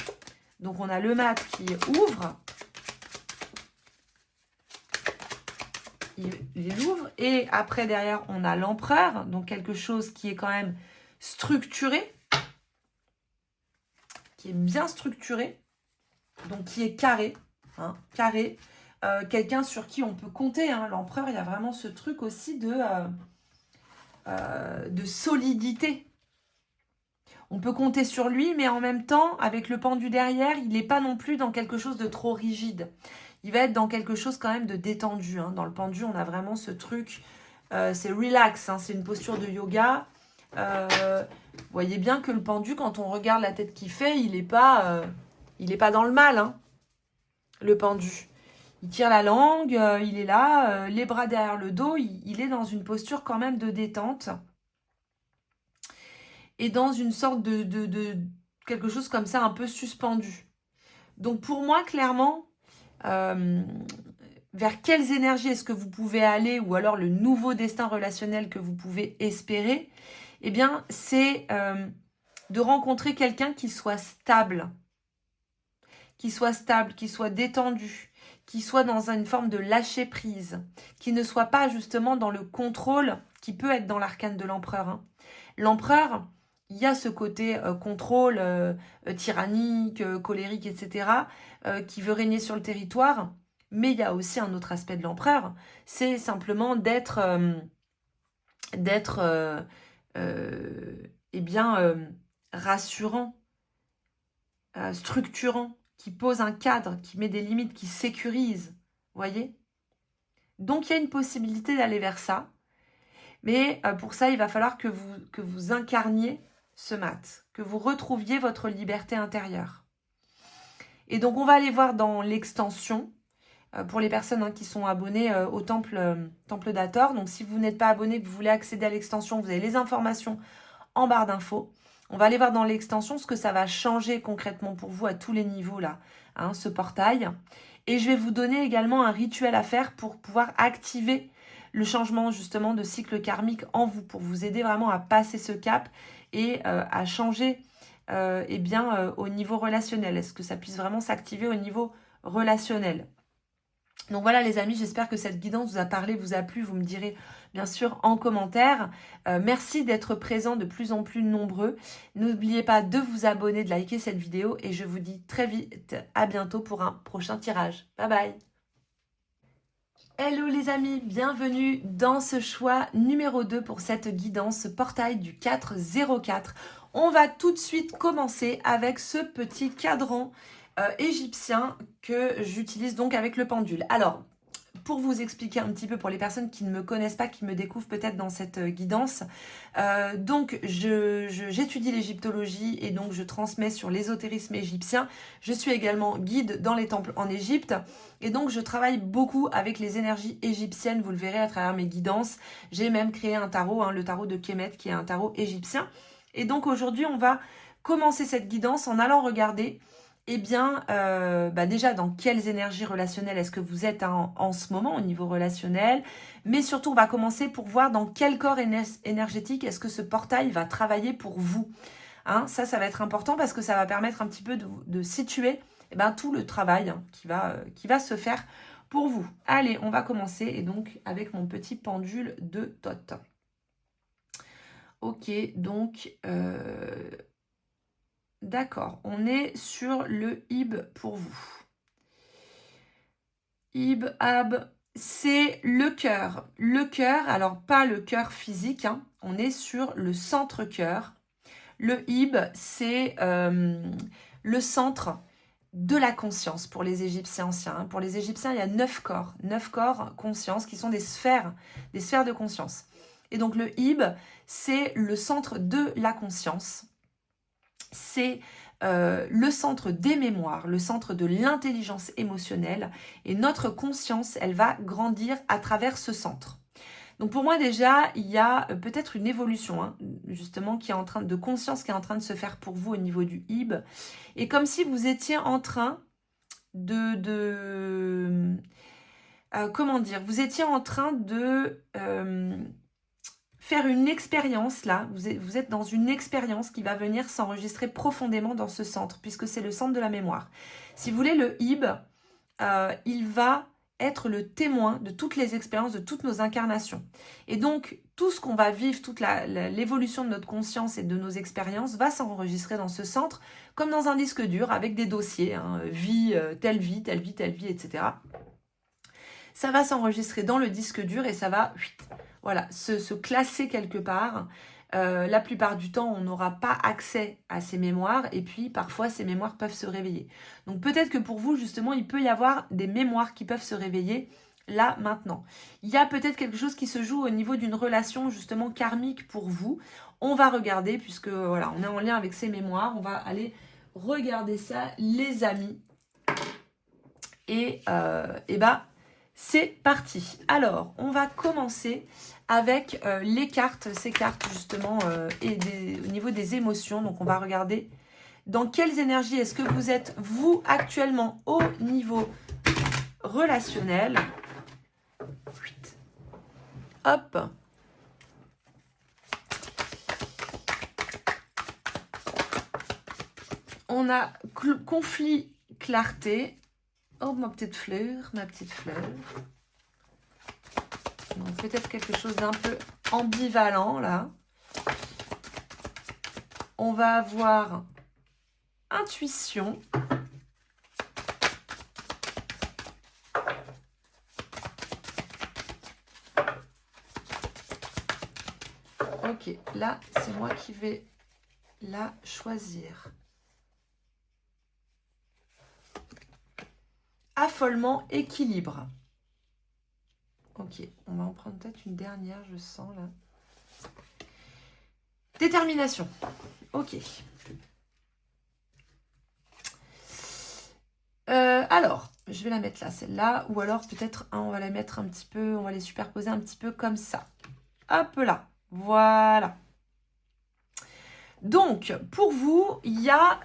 Donc, on a le mat qui ouvre. Il ouvre. Et après, derrière, on a l'empereur. Donc, quelque chose qui est quand même structuré. Qui est bien structuré. Donc, qui est carré. Hein, carré. Quelqu'un sur qui on peut compter. Hein. L'empereur, il y a vraiment ce truc aussi de solidité. On peut compter sur lui, mais en même temps, avec le pendu derrière, il n'est pas non plus dans quelque chose de trop rigide. Il va être dans quelque chose quand même de détendu. Hein. Dans le pendu, on a vraiment ce truc, c'est relax, hein, c'est une posture de yoga. Vous voyez bien que le pendu, quand on regarde la tête qu'il fait, il n'est pas dans le mal, hein, le pendu. Il tire la langue, il est là, les bras derrière le dos, il est dans une posture quand même de détente. Et dans une sorte de quelque chose comme ça, un peu suspendu. Donc pour moi, clairement, vers quelles énergies est-ce que vous pouvez aller, ou alors le nouveau destin relationnel que vous pouvez espérer, eh bien, c'est de rencontrer quelqu'un qui soit stable, qui soit détendu, qui soit dans une forme de lâcher prise, qui ne soit pas justement dans le contrôle qui peut être dans l'arcane de l'empereur. Hein. L'empereur, il y a ce côté contrôle tyrannique, colérique, etc., qui veut régner sur le territoire, mais il y a aussi un autre aspect de l'empereur, c'est simplement d'être rassurant, structurant, qui pose un cadre, qui met des limites, qui sécurise, voyez. Donc il y a une possibilité d'aller vers ça, mais pour ça, il va falloir que vous incarniez ce mat, que vous retrouviez votre liberté intérieure. Et donc, on va aller voir dans l'extension, pour les personnes qui sont abonnées au temple d'Hathor. Donc, si vous n'êtes pas abonné, que vous voulez accéder à l'extension, vous avez les informations en barre d'infos. On va aller voir dans l'extension ce que ça va changer concrètement pour vous à tous les niveaux, là, hein, ce portail. Et je vais vous donner également un rituel à faire pour pouvoir activer le changement justement de cycle karmique en vous, pour vous aider vraiment à passer ce cap et à changer au niveau relationnel. Est-ce que ça puisse vraiment s'activer au niveau relationnel? Donc voilà les amis, j'espère que cette guidance vous a parlé, vous a plu, vous me direz bien sûr en commentaire. Merci d'être présents de plus en plus nombreux. N'oubliez pas de vous abonner, de liker cette vidéo et je vous dis très vite à bientôt pour un prochain tirage. Bye bye. Hello les amis, bienvenue dans ce choix numéro 2 pour cette guidance portail du 404. On va tout de suite commencer avec ce petit cadran égyptien que j'utilise donc avec le pendule. Alors, pour vous expliquer un petit peu, pour les personnes qui ne me connaissent pas, qui me découvrent peut-être dans cette guidance, donc j'étudie l'égyptologie et donc je transmets sur l'ésotérisme égyptien. Je suis également guide dans les temples en Égypte et donc je travaille beaucoup avec les énergies égyptiennes, vous le verrez à travers mes guidances. J'ai même créé un tarot, hein, le tarot de Kemet qui est un tarot égyptien. Et donc aujourd'hui on va commencer cette guidance en allant regarder déjà dans quelles énergies relationnelles est-ce que vous êtes en ce moment au niveau relationnel, mais surtout on va commencer pour voir dans quel corps énergétique est-ce que ce portail va travailler pour vous. Hein, ça va être important parce que ça va permettre un petit peu de situer tout le travail qui va se faire pour vous. Allez, on va commencer et donc avec mon petit pendule de Thoth. Ok, donc... D'accord, on est sur le Ib pour vous. Ib, Ab, c'est le cœur. Le cœur, alors pas le cœur physique, hein, on est sur le centre cœur. Le Ib, c'est le centre de la conscience pour les Égyptiens anciens. Hein. Pour les Égyptiens, il y a 9 corps conscience qui sont des sphères de conscience. Et donc le Hib, c'est le centre de la conscience. C'est le centre des mémoires, le centre de l'intelligence émotionnelle. Et notre conscience, elle va grandir à travers ce centre. Donc pour moi déjà, il y a peut-être une évolution, hein, justement, de conscience qui est en train de se faire pour vous au niveau du Hib. Et comme si vous étiez en train comment dire, vous étiez en train de faire une expérience là, vous êtes dans une expérience qui va venir s'enregistrer profondément dans ce centre, puisque c'est le centre de la mémoire. Si vous voulez, le Hib, il va être le témoin de toutes les expériences, de toutes nos incarnations. Et donc, tout ce qu'on va vivre, toute l'évolution de notre conscience et de nos expériences va s'enregistrer dans ce centre, comme dans un disque dur, avec des dossiers, hein, vie, telle vie, telle vie, telle vie, etc. Ça va s'enregistrer dans le disque dur et ça va voilà, se classer quelque part. La plupart du temps, on n'aura pas accès à ces mémoires et puis parfois ces mémoires peuvent se réveiller. Donc peut-être que pour vous, justement, il peut y avoir des mémoires qui peuvent se réveiller là, maintenant. Il y a peut-être quelque chose qui se joue au niveau d'une relation justement karmique pour vous. On va regarder, puisque voilà, on est en lien avec ces mémoires, on va aller regarder ça, les amis. Et ben, c'est parti. Alors, on va commencer avec les cartes, ces cartes justement, au niveau des émotions. Donc, on va regarder dans quelles énergies est-ce que vous êtes, vous, actuellement, au niveau relationnel. Hop. On a conflit, clarté. Oh, ma petite fleur, ma petite fleur. Donc, peut-être quelque chose d'un peu ambivalent, là. On va avoir intuition. Ok, là, c'est moi qui vais la choisir. Affolement, équilibre. Ok, on va en prendre peut-être une dernière, je sens là. Détermination. Ok. Alors, je vais la mettre là, celle-là. Ou alors peut-être, on va la mettre un petit peu, on va les superposer un petit peu comme ça. Hop là, voilà. Donc, pour vous, il y a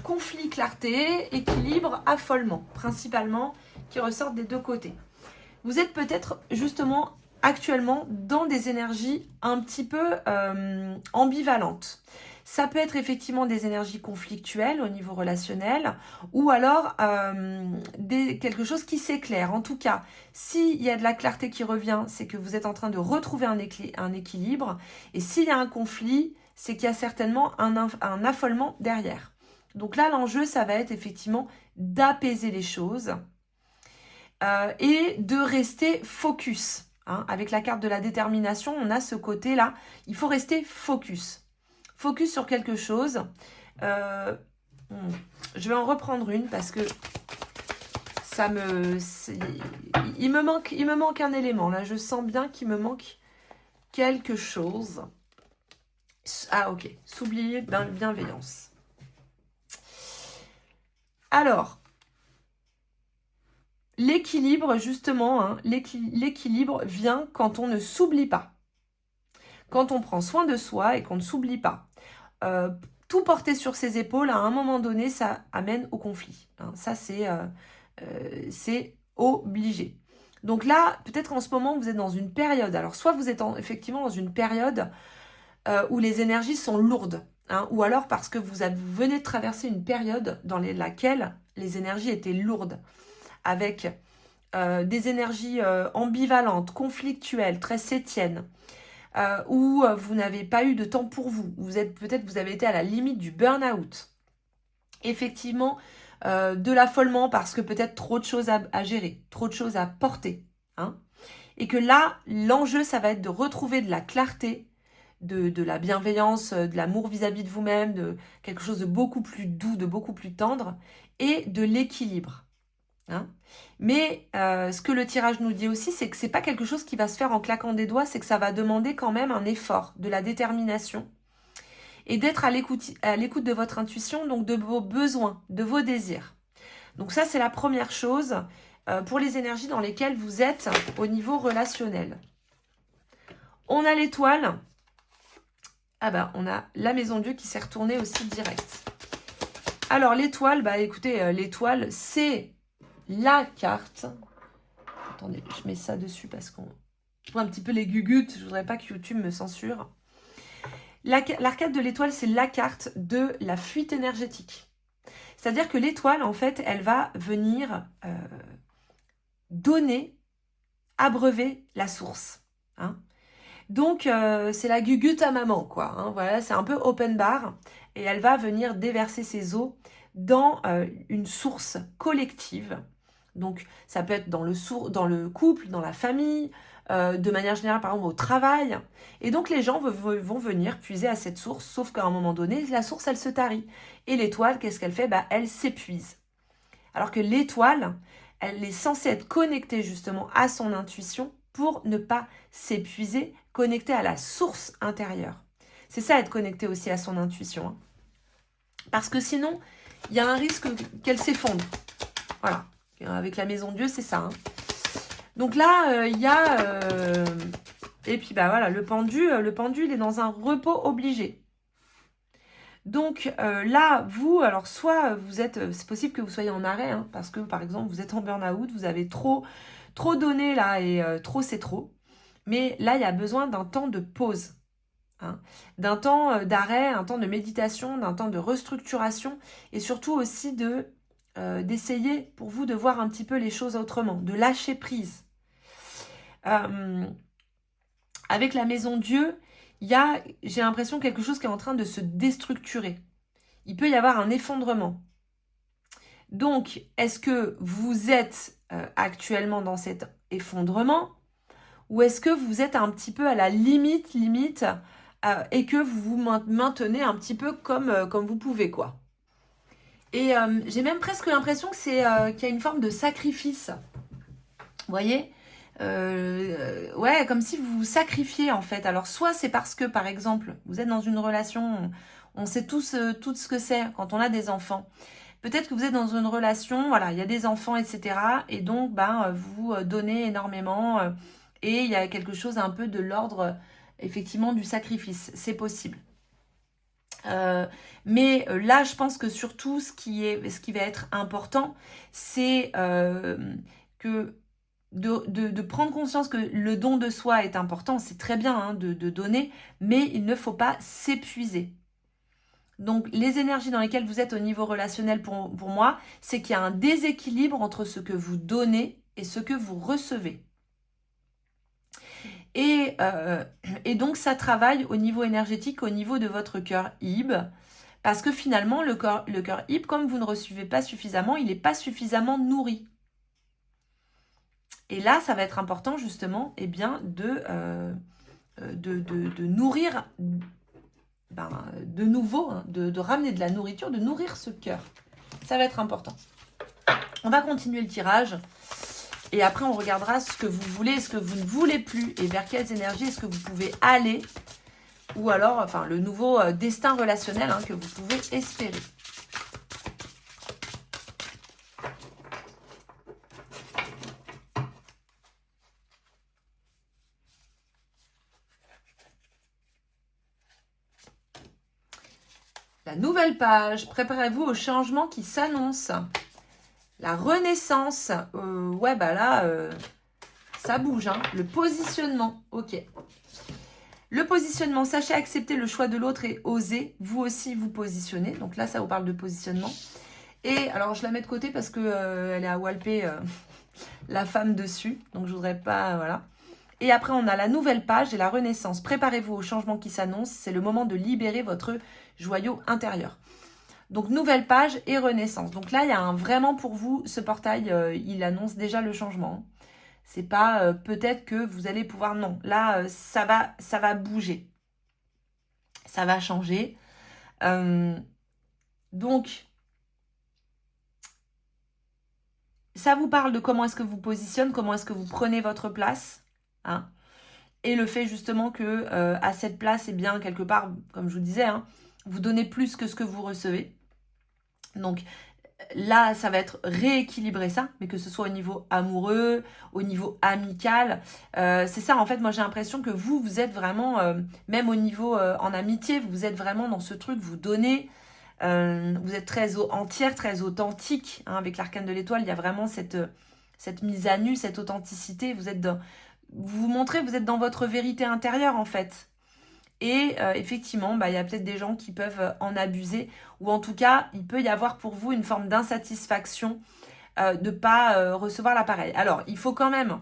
conflit, clarté, équilibre, affolement, principalement, qui ressortent des deux côtés. Vous êtes peut-être justement actuellement dans des énergies un petit peu ambivalentes. Ça peut être effectivement des énergies conflictuelles au niveau relationnel ou alors quelque chose qui s'éclaire. En tout cas, s'il y a de la clarté qui revient, c'est que vous êtes en train de retrouver un équilibre. Et s'il y a un conflit, c'est qu'il y a certainement un affolement derrière. Donc là, l'enjeu, ça va être effectivement d'apaiser les choses et de rester focus. Hein. Avec la carte de la détermination, on a ce côté-là. Il faut rester focus. Focus sur quelque chose. Je vais en reprendre une parce que il me manque un élément. Là, je sens bien qu'il me manque quelque chose. Ah, ok. S'oublier bienveillance. Alors, l'équilibre, justement, hein, l'équilibre vient quand on ne s'oublie pas. Quand on prend soin de soi et qu'on ne s'oublie pas. Tout porter sur ses épaules, à un moment donné, ça amène au conflit. Hein. Ça, c'est obligé. Donc là, peut-être en ce moment, vous êtes dans une période. Alors, soit vous êtes effectivement dans une période où les énergies sont lourdes. Hein, ou alors parce que vous venez de traverser une période dans laquelle les énergies étaient lourdes. Avec des énergies ambivalentes, conflictuelles, très sétiennes. Où vous n'avez pas eu de temps pour vous. Vous avez été à la limite du burn-out. Effectivement, de l'affolement parce que peut-être trop de choses à gérer, trop de choses à porter. Hein. Et que là, l'enjeu, ça va être de retrouver de la clarté, de la bienveillance, de l'amour vis-à-vis de vous-même, de quelque chose de beaucoup plus doux, de beaucoup plus tendre, et de l'équilibre. Hein. Mais ce que le tirage nous dit aussi, c'est que c'est pas quelque chose qui va se faire en claquant des doigts, c'est que ça va demander quand même un effort, de la détermination, et d'être à l'écoute de votre intuition, donc de vos besoins, de vos désirs. Donc ça, c'est la première chose pour les énergies dans lesquelles vous êtes au niveau relationnel. On a l'étoile. Ah ben, on a la maison Dieu qui s'est retournée aussi direct. Alors, l'étoile, bah écoutez, l'étoile, c'est la carte. Attendez, je mets ça dessus parce qu'on voit un petit peu les gugutes. Je voudrais pas que YouTube me censure. L'arcade de l'étoile, c'est la carte de la fuite énergétique. C'est-à-dire que l'étoile, en fait, elle va venir donner, abreuver la source. Hein. Donc, c'est la gugute à maman, quoi. Hein, voilà, c'est un peu open bar. Et elle va venir déverser ses eaux dans une source collective. Donc, ça peut être dans le couple, dans la famille, de manière générale, par exemple, au travail. Et donc, les gens vont venir puiser à cette source, sauf qu'à un moment donné, la source, elle se tarit. Et l'étoile, qu'est-ce qu'elle fait? Bah, elle s'épuise. Alors que l'étoile, elle est censée être connectée justement à son intuition pour ne pas s'épuiser, connectée à la source intérieure. C'est ça, être connecté aussi à son intuition. Hein. Parce que sinon, il y a un risque qu'elle s'effondre. Voilà. Avec la maison Dieu, c'est ça. Hein. Donc là, il y a... Et puis, bah voilà, le pendu, il est dans un repos obligé. Donc là, vous, alors soit vous êtes, c'est possible que vous soyez en arrêt, hein, parce que par exemple, vous êtes en burn-out, vous avez trop donné là, et trop c'est trop. Mais là, il y a besoin d'un temps de pause, hein, d'un temps d'arrêt, un temps de méditation, d'un temps de restructuration, et surtout aussi d'essayer pour vous de voir un petit peu les choses autrement, de lâcher prise. Avec la maison Dieu, il y a, j'ai l'impression, quelque chose qui est en train de se déstructurer. Il peut y avoir un effondrement. Donc, est-ce que vous êtes actuellement dans cet effondrement ou est-ce que vous êtes un petit peu à la limite et que vous vous maintenez un petit peu comme vous pouvez, quoi. Et j'ai même presque l'impression que c'est qu'il y a une forme de sacrifice. Vous voyez ? Ouais, comme si vous vous sacrifiez en fait. Alors soit c'est parce que par exemple vous êtes dans une relation, on sait tous tout ce que c'est quand on a des enfants. Peut-être que vous êtes dans une relation, voilà, il y a des enfants, etc. Et donc vous donnez énormément et il y a quelque chose un peu de l'ordre effectivement du sacrifice. C'est possible. Mais là, je pense que surtout ce qui va être important, c'est que de prendre conscience que le don de soi est important, c'est très bien hein, de donner, mais il ne faut pas s'épuiser. Donc les énergies dans lesquelles vous êtes au niveau relationnel pour moi, c'est qu'il y a un déséquilibre entre ce que vous donnez et ce que vous recevez. Et donc ça travaille au niveau énergétique, au niveau de votre cœur Ib, parce que finalement le cœur Ib, comme vous ne recevez pas suffisamment, il n'est pas suffisamment nourri. Et là, ça va être important justement eh bien, de nourrir de nouveau, hein, de ramener de la nourriture, de nourrir ce cœur. Ça va être important. On va continuer le tirage. Et après, on regardera ce que vous voulez, ce que vous ne voulez plus et vers quelles énergies est-ce que vous pouvez aller. Ou alors, enfin, le nouveau destin relationnel hein, que vous pouvez espérer. La nouvelle page, préparez-vous au changement qui s'annonce. La renaissance, ouais, bah là, ça bouge. Hein. Le positionnement, ok. Le positionnement, sachez accepter le choix de l'autre et oser vous aussi vous positionner. Donc là, ça vous parle de positionnement. Et alors, je la mets de côté parce que elle est à walper la femme dessus. Donc, je voudrais pas, voilà. Et après, on a la nouvelle page et la renaissance. Préparez-vous au changement qui s'annonce. C'est le moment de libérer votre joyau intérieur. Donc, nouvelle page et renaissance. Donc là, il y a vraiment pour vous, ce portail, il annonce déjà le changement. C'est pas peut-être que vous allez pouvoir... Non, là, ça va bouger. Ça va changer. Donc, ça vous parle de comment est-ce que vous positionnez, comment est-ce que vous prenez votre place, hein, et le fait justement que à cette place, eh bien, quelque part, comme je vous disais, hein, vous donnez plus que ce que vous recevez. Donc là, ça va être rééquilibrer ça, mais que ce soit au niveau amoureux, au niveau amical. C'est ça, en fait, moi j'ai l'impression que vous êtes vraiment, même au niveau en amitié, vous êtes vraiment dans ce truc, vous donnez. Vous êtes très entière, très authentique, hein, avec l'arcane de l'étoile, il y a vraiment cette mise à nu, cette authenticité. Vous vous montrez, vous êtes dans votre vérité intérieure en fait. Et effectivement, bah, il y a peut-être des gens qui peuvent en abuser, ou en tout cas, il peut y avoir pour vous une forme d'insatisfaction de ne pas recevoir l'appareil. Alors, il faut quand même,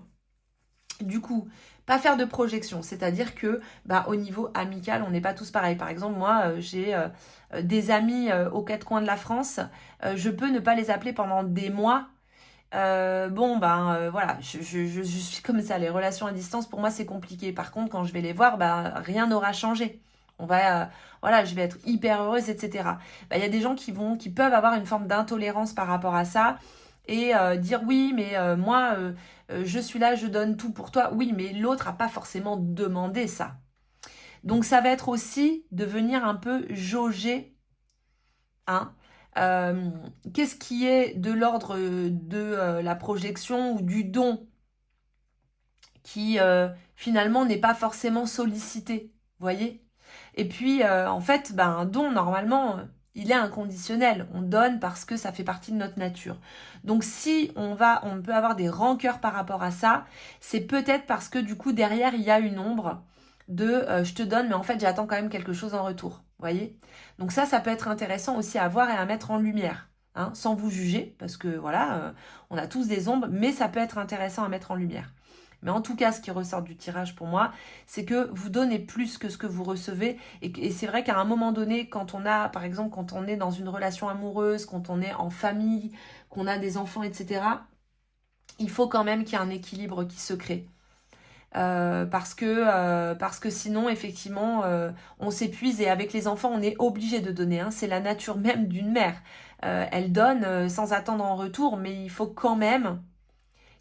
du coup, pas faire de projection, c'est-à-dire que bah, au niveau amical, on n'est pas tous pareils. Par exemple, moi, j'ai des amis aux quatre coins de la France, je peux ne pas les appeler pendant des mois. Voilà, je suis comme ça. Les relations à distance, pour moi, c'est compliqué. Par contre, quand je vais les voir, bah, rien n'aura changé. Voilà, je vais être hyper heureuse, etc. Bah, il y a des gens qui peuvent avoir une forme d'intolérance par rapport à ça et dire oui, mais moi, je suis là, je donne tout pour toi. Oui, mais l'autre n'a pas forcément demandé ça. Donc, ça va être aussi de venir un peu jauger, hein, qu'est-ce qui est de l'ordre de la projection ou du don qui finalement n'est pas forcément sollicité, voyez? Et puis en fait, un don normalement, il est inconditionnel. On donne parce que ça fait partie de notre nature. Donc si on peut avoir des rancœurs par rapport à ça, c'est peut-être parce que du coup derrière il y a une ombre de je te donne, mais en fait j'attends quand même quelque chose en retour. Voyez? Donc ça peut être intéressant aussi à voir et à mettre en lumière, hein, sans vous juger, parce que voilà, on a tous des ombres, mais ça peut être intéressant à mettre en lumière. Mais en tout cas, ce qui ressort du tirage pour moi, c'est que vous donnez plus que ce que vous recevez. Et c'est vrai qu'à un moment donné, quand on a, par exemple, quand on est dans une relation amoureuse, quand on est en famille, qu'on a des enfants, etc., il faut quand même qu'il y ait un équilibre qui se crée. Parce que sinon, effectivement, on s'épuise et avec les enfants, on est obligé de donner, hein. C'est la nature même d'une mère. Elle donne sans attendre en retour, mais il faut quand même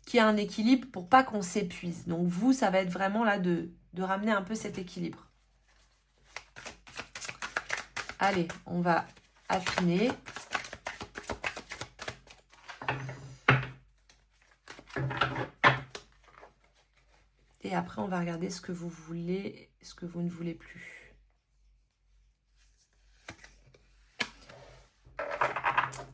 qu'il y ait un équilibre pour pas qu'on s'épuise. Donc vous, ça va être vraiment là de ramener un peu cet équilibre. Allez, on va affiner. Et après, on va regarder ce que vous voulez, ce que vous ne voulez plus.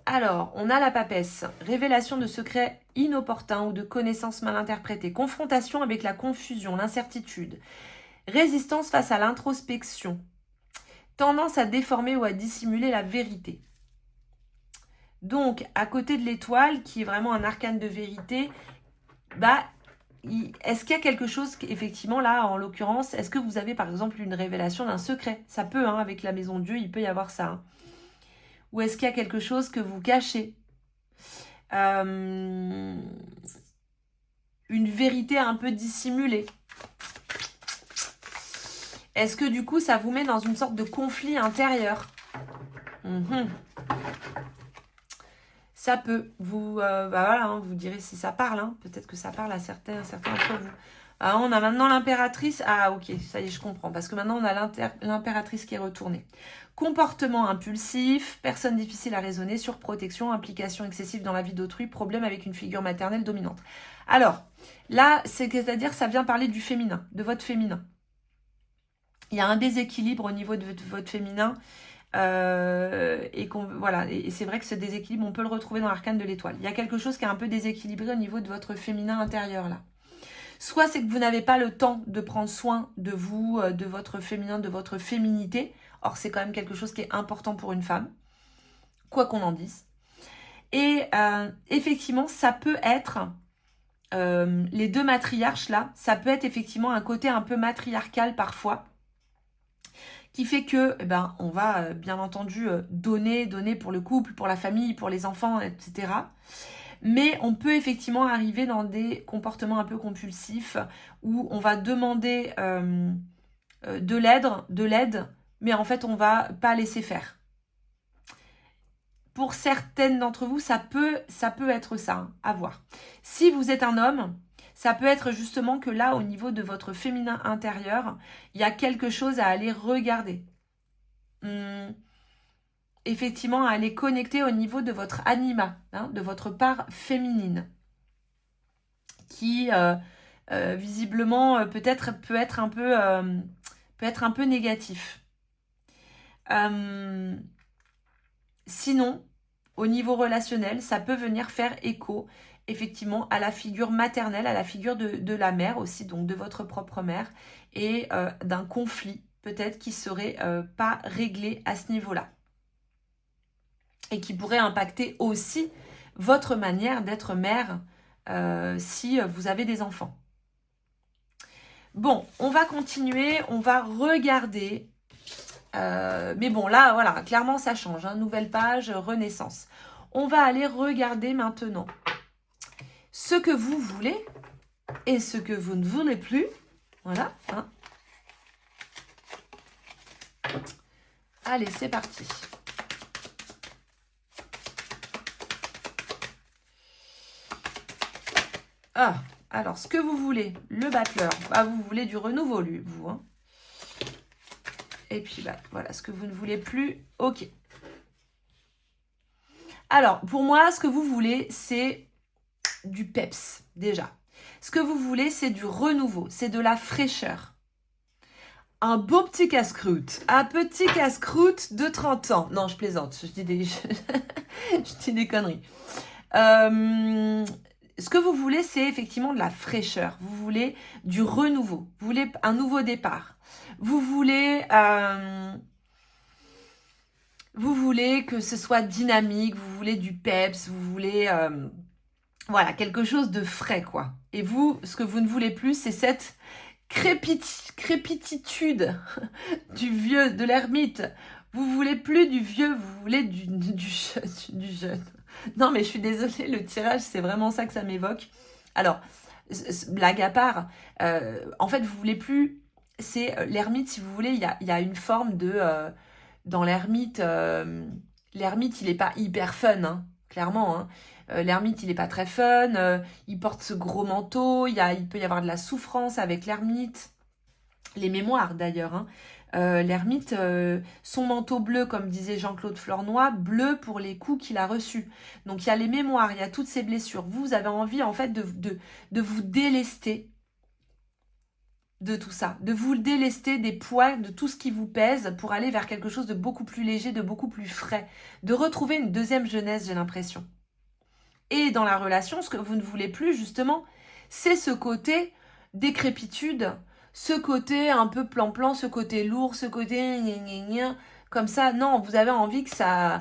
Alors, on a la papesse. Révélation de secrets inopportuns ou de connaissances mal interprétées. Confrontation avec la confusion, l'incertitude. Résistance face à l'introspection. Tendance à déformer ou à dissimuler la vérité. Donc, à côté de l'étoile, qui est vraiment un arcane de vérité, est-ce qu'il y a quelque chose, effectivement, là, en l'occurrence, est-ce que vous avez, par exemple, une révélation d'un secret? Ça peut, hein, avec la maison de Dieu, il peut y avoir ça. Hein. Ou est-ce qu'il y a quelque chose que vous cachez? Une vérité un peu dissimulée. Est-ce que, du coup, ça vous met dans une sorte de conflit intérieur? Ça peut, voilà, hein, vous direz si ça parle, hein. Peut-être que ça parle à certains d'entre vous. On a maintenant l'impératrice. Ah ok, ça y est, je comprends. Parce que maintenant, on a l'impératrice qui est retournée. Comportement impulsif, personne difficile à raisonner, surprotection, implication excessive dans la vie d'autrui, problème avec une figure maternelle dominante. Alors, là, c'est-à-dire ça vient parler du féminin, de votre féminin. Il y a un déséquilibre au niveau de votre féminin. Et c'est vrai que ce déséquilibre, on peut le retrouver dans l'arcane de l'étoile. Il y a quelque chose qui est un peu déséquilibré au niveau de votre féminin intérieur là. Soit c'est que vous n'avez pas le temps de prendre soin de vous, de votre féminin, de votre féminité. Or, c'est quand même quelque chose qui est important pour une femme, quoi qu'on en dise. Et effectivement, ça peut être, les deux matriarches là, ça peut être effectivement un côté un peu matriarcal parfois, qui fait que, on va bien entendu donner pour le couple, pour la famille, pour les enfants, etc. Mais on peut effectivement arriver dans des comportements un peu compulsifs où on va demander de l'aide mais en fait, on va pas laisser faire. Pour certaines d'entre vous, ça peut être ça, hein, à voir. Si vous êtes un homme, ça peut être justement que là, au niveau de votre féminin intérieur, il y a quelque chose à aller regarder. Effectivement, à aller connecter au niveau de votre anima, hein, de votre part féminine, qui visiblement peut être un peu négatif. Sinon, au niveau relationnel, ça peut venir faire écho effectivement à la figure maternelle, à la figure de la mère aussi, donc de votre propre mère, et d'un conflit peut-être qui serait pas réglé à ce niveau-là. Et qui pourrait impacter aussi votre manière d'être mère si vous avez des enfants. Bon, on va continuer, on va regarder. Mais bon, là, voilà, clairement, ça change. Hein, nouvelle page, renaissance. On va aller regarder maintenant ce que vous voulez et ce que vous ne voulez plus. Voilà. Hein. Allez, c'est parti. Ah, alors, ce que vous voulez, le battleur. Bah, vous voulez du renouveau, lui, vous. Hein. Et puis, bah, voilà, ce que vous ne voulez plus, ok. Alors, pour moi, ce que vous voulez, c'est du peps, déjà. Ce que vous voulez, c'est du renouveau, c'est de la fraîcheur. Un beau petit casse-croûte. Un petit casse-croûte de 30 ans. Non, je plaisante, je dis des conneries. Ce que vous voulez, c'est effectivement de la fraîcheur. Vous voulez du renouveau. Vous voulez un nouveau départ. Vous voulez que ce soit dynamique. Vous voulez du peps. Vous voulez voilà, quelque chose de frais, quoi. Et vous, ce que vous ne voulez plus, c'est cette crépititude du vieux, de l'ermite. Vous voulez plus du vieux, vous voulez du jeune. Non, mais je suis désolée, le tirage, c'est vraiment ça que ça m'évoque. Alors, blague à part, en fait, vous voulez plus... C'est l'ermite, si vous voulez, il y a une forme de... dans l'ermite, l'ermite, il n'est pas hyper fun, hein, clairement. Hein. L'ermite, il n'est pas très fun. Il porte ce gros manteau. Il peut y avoir de la souffrance avec l'ermite. Les mémoires, d'ailleurs. Hein. L'ermite, son manteau bleu, comme disait Jean-Claude Flornoy, bleu pour les coups qu'il a reçus. Donc, il y a les mémoires, il y a toutes ces blessures. Vous avez envie, en fait, de vous délester de tout ça, de vous délester des poids, de tout ce qui vous pèse pour aller vers quelque chose de beaucoup plus léger, de beaucoup plus frais, de retrouver une deuxième jeunesse, j'ai l'impression. Et dans la relation, ce que vous ne voulez plus, justement, c'est ce côté décrépitude, ce côté un peu plan-plan, ce côté lourd, ce côté comme ça. Non, vous avez envie que ça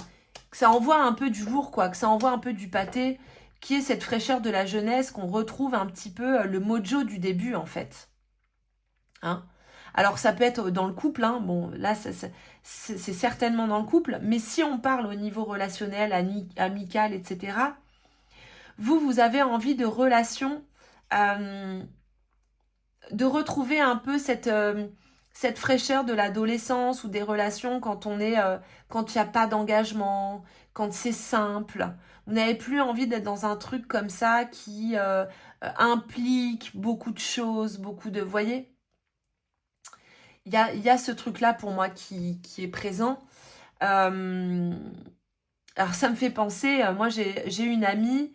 envoie un peu du lourd, quoi, que ça envoie un peu du pâté, qui est cette fraîcheur de la jeunesse, qu'on retrouve un petit peu le mojo du début, en fait. Hein. Alors, ça peut être dans le couple, hein. Bon, là, c'est certainement dans le couple, mais si on parle au niveau relationnel, amical, etc., vous avez envie de relations, de retrouver un peu cette fraîcheur de l'adolescence ou des relations quand il n'y a pas d'engagement, quand c'est simple. Vous n'avez plus envie d'être dans un truc comme ça qui implique beaucoup de choses, beaucoup de... Vous voyez ? Il y a ce truc-là pour moi qui est présent. Alors ça me fait penser, moi j'ai une amie,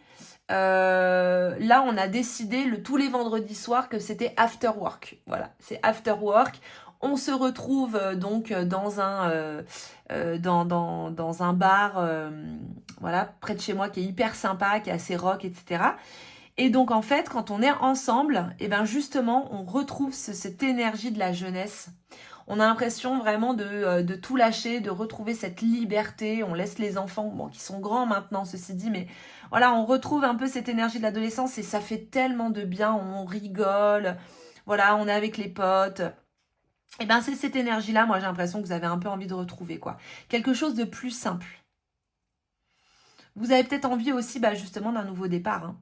là on a décidé tous les vendredis soirs que c'était after work. Voilà, c'est after work. On se retrouve donc dans un bar voilà, près de chez moi qui est hyper sympa, qui est assez rock, etc. Et donc en fait, quand on est ensemble, et ben justement, on retrouve cette énergie de la jeunesse. On a l'impression vraiment de tout lâcher, de retrouver cette liberté. On laisse les enfants, bon, qui sont grands maintenant, ceci dit, mais voilà, on retrouve un peu cette énergie de l'adolescence et ça fait tellement de bien. On rigole, voilà, on est avec les potes. Et ben c'est cette énergie-là, moi j'ai l'impression que vous avez un peu envie de retrouver, quoi. Quelque chose de plus simple. Vous avez peut-être envie aussi, bah, justement, d'un nouveau départ, hein.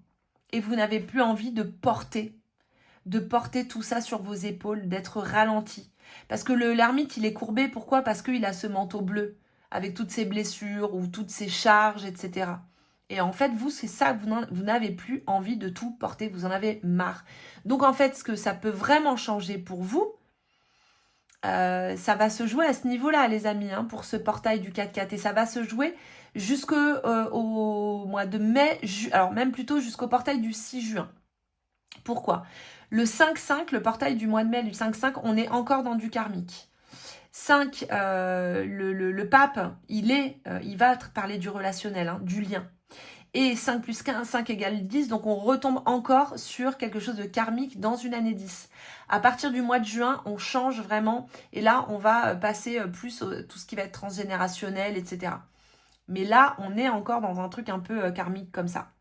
Et vous n'avez plus envie de porter de porter tout ça sur vos épaules, d'être ralenti. Parce que l'ermite, il est courbé, pourquoi? Parce qu'il a ce manteau bleu, avec toutes ses blessures ou toutes ses charges, etc. Et en fait, vous, c'est ça, vous n'avez plus envie de tout porter, vous en avez marre. Donc en fait, ce que ça peut vraiment changer pour vous, ça va se jouer à ce niveau-là, les amis, hein, pour ce portail du 4-4. Et ça va se jouer jusqu'au mois de mai, alors même plutôt jusqu'au portail du 6 juin. Pourquoi? Le 5-5, le portail du mois de mai, du 5-5, on est encore dans du karmique. 5, le pape, il va parler du relationnel, hein, du lien. Et 5 plus 15, 5 égale 10, donc on retombe encore sur quelque chose de karmique dans une année 10. À partir du mois de juin, on change vraiment, et là, on va passer plus tout ce qui va être transgénérationnel, etc. Mais là, on est encore dans un truc un peu karmique comme ça.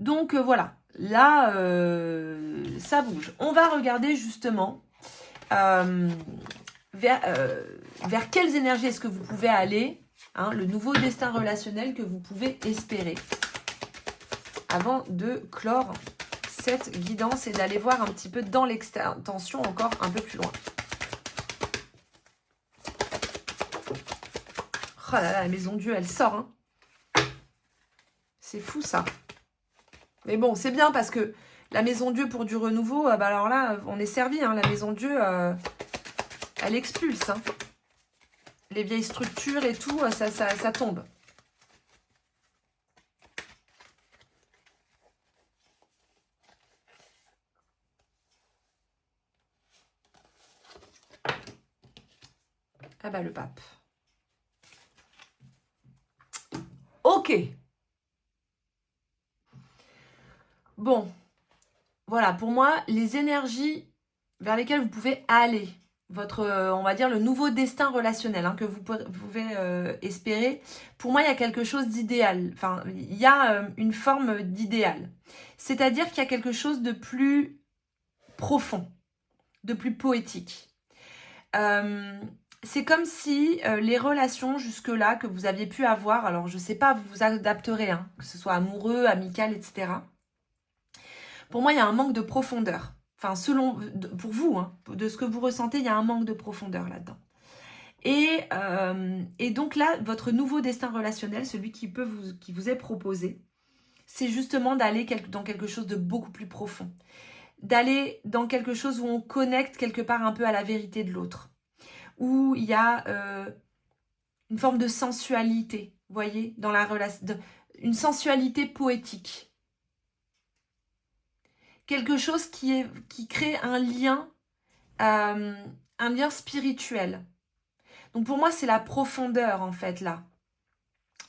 Donc voilà, là, ça bouge. On va regarder justement vers quelles énergies est-ce que vous pouvez aller, hein, le nouveau destin relationnel que vous pouvez espérer avant de clore cette guidance et d'aller voir un petit peu dans l'extension encore un peu plus loin. Oh là là, la maison Dieu, elle sort. Hein. C'est fou ça. Mais bon, c'est bien parce que la maison Dieu pour du renouveau, bah alors là, on est servi. Hein, la maison Dieu, elle expulse. Hein. Les vieilles structures et tout, ça tombe. Ah bah le pape. Ok. Bon. Voilà, pour moi, les énergies vers lesquelles vous pouvez aller, votre, on va dire, le nouveau destin relationnel hein, que vous pouvez espérer, pour moi, il y a quelque chose d'idéal. Enfin, il y a une forme d'idéal. C'est-à-dire qu'il y a quelque chose de plus profond, de plus poétique. C'est comme si les relations jusque-là que vous aviez pu avoir, alors je ne sais pas, vous vous adapterez, hein, que ce soit amoureux, amical, etc. Pour moi, il y a un manque de profondeur. Enfin, pour vous, hein, de ce que vous ressentez, il y a un manque de profondeur là-dedans. Et donc là, votre nouveau destin relationnel, celui qui vous est proposé, c'est justement d'aller dans quelque chose de beaucoup plus profond. D'aller dans quelque chose où on connecte quelque part un peu à la vérité de l'autre. Où il y a une forme de sensualité, vous voyez, dans la relation, une sensualité poétique. Quelque chose qui crée un lien spirituel. Donc pour moi, c'est la profondeur en fait là.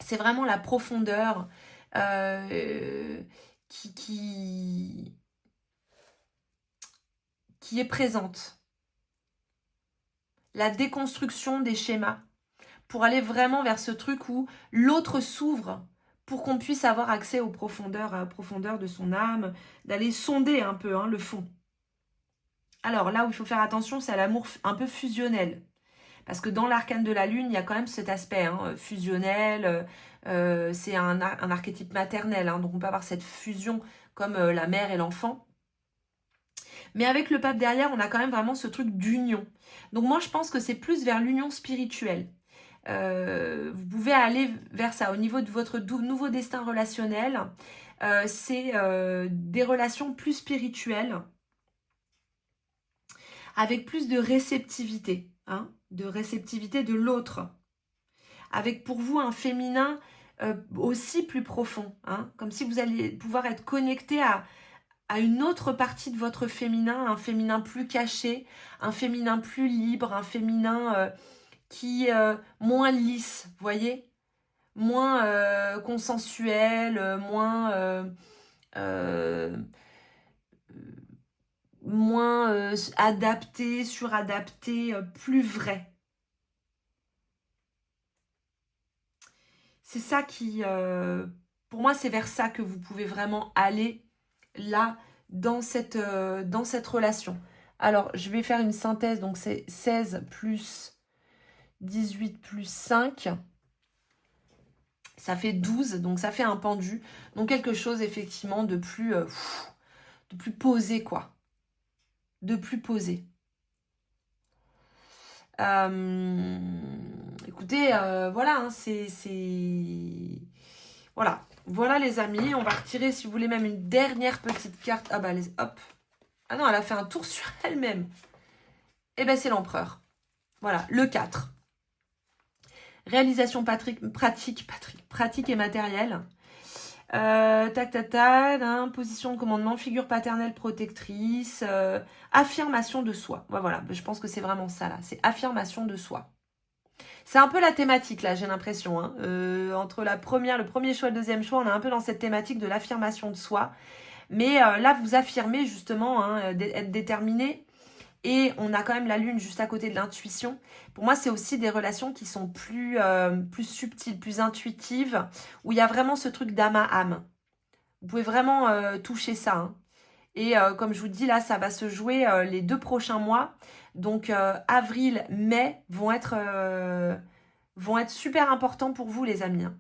C'est vraiment la profondeur qui est présente. La déconstruction des schémas pour aller vraiment vers ce truc où l'autre s'ouvre pour qu'on puisse avoir accès aux profondeurs de son âme, d'aller sonder un peu le fond. Alors là où il faut faire attention, c'est à l'amour un peu fusionnel. Parce que dans l'arcane de la lune, il y a quand même cet aspect fusionnel, c'est un archétype maternel, hein, donc on peut avoir cette fusion comme la mère et l'enfant. Mais avec le pape derrière, on a quand même vraiment ce truc d'union. Donc moi, je pense que c'est plus vers l'union spirituelle. Vous pouvez aller vers ça. Au niveau de votre nouveau destin relationnel, c'est des relations plus spirituelles, avec plus de réceptivité, hein, de réceptivité de l'autre. Avec pour vous un féminin aussi plus profond, hein, comme si vous alliez pouvoir être connecté à une autre partie de votre féminin, un féminin plus caché, un féminin plus libre, un féminin qui est moins lisse, vous voyez, moins consensuel, moins adapté, suradapté, plus vrai. C'est ça qui, pour moi, c'est vers ça que vous pouvez vraiment aller là, dans cette relation. Alors, je vais faire une synthèse, donc c'est 16 plus 18 plus 5. Ça fait 12, donc ça fait un pendu. Donc quelque chose, effectivement, de plus posé, quoi. De plus posé. Écoutez, voilà, hein, Voilà. Voilà, les amis. On va retirer, si vous voulez, même une dernière petite carte. Ah bah, hop. Ah non, elle a fait un tour sur elle-même. Eh ben, c'est l'empereur. Voilà, le 4. Réalisation pratique et matérielle. Position de commandement, figure paternelle protectrice, affirmation de soi. Voilà, je pense que c'est vraiment ça là, c'est affirmation de soi. C'est un peu la thématique là, j'ai l'impression. Hein. Entre le premier choix et le deuxième choix, on est un peu dans cette thématique de l'affirmation de soi. Mais là, vous affirmez justement être déterminé. Et on a quand même la lune juste à côté de l'intuition. Pour moi, c'est aussi des relations qui sont plus subtiles, plus intuitives, où il y a vraiment ce truc d'âme à âme. Vous pouvez vraiment toucher ça. Hein. Et comme je vous dis, là, ça va se jouer les 2 prochains mois. Donc, avril, mai vont être super importants pour vous, les amis. Hein.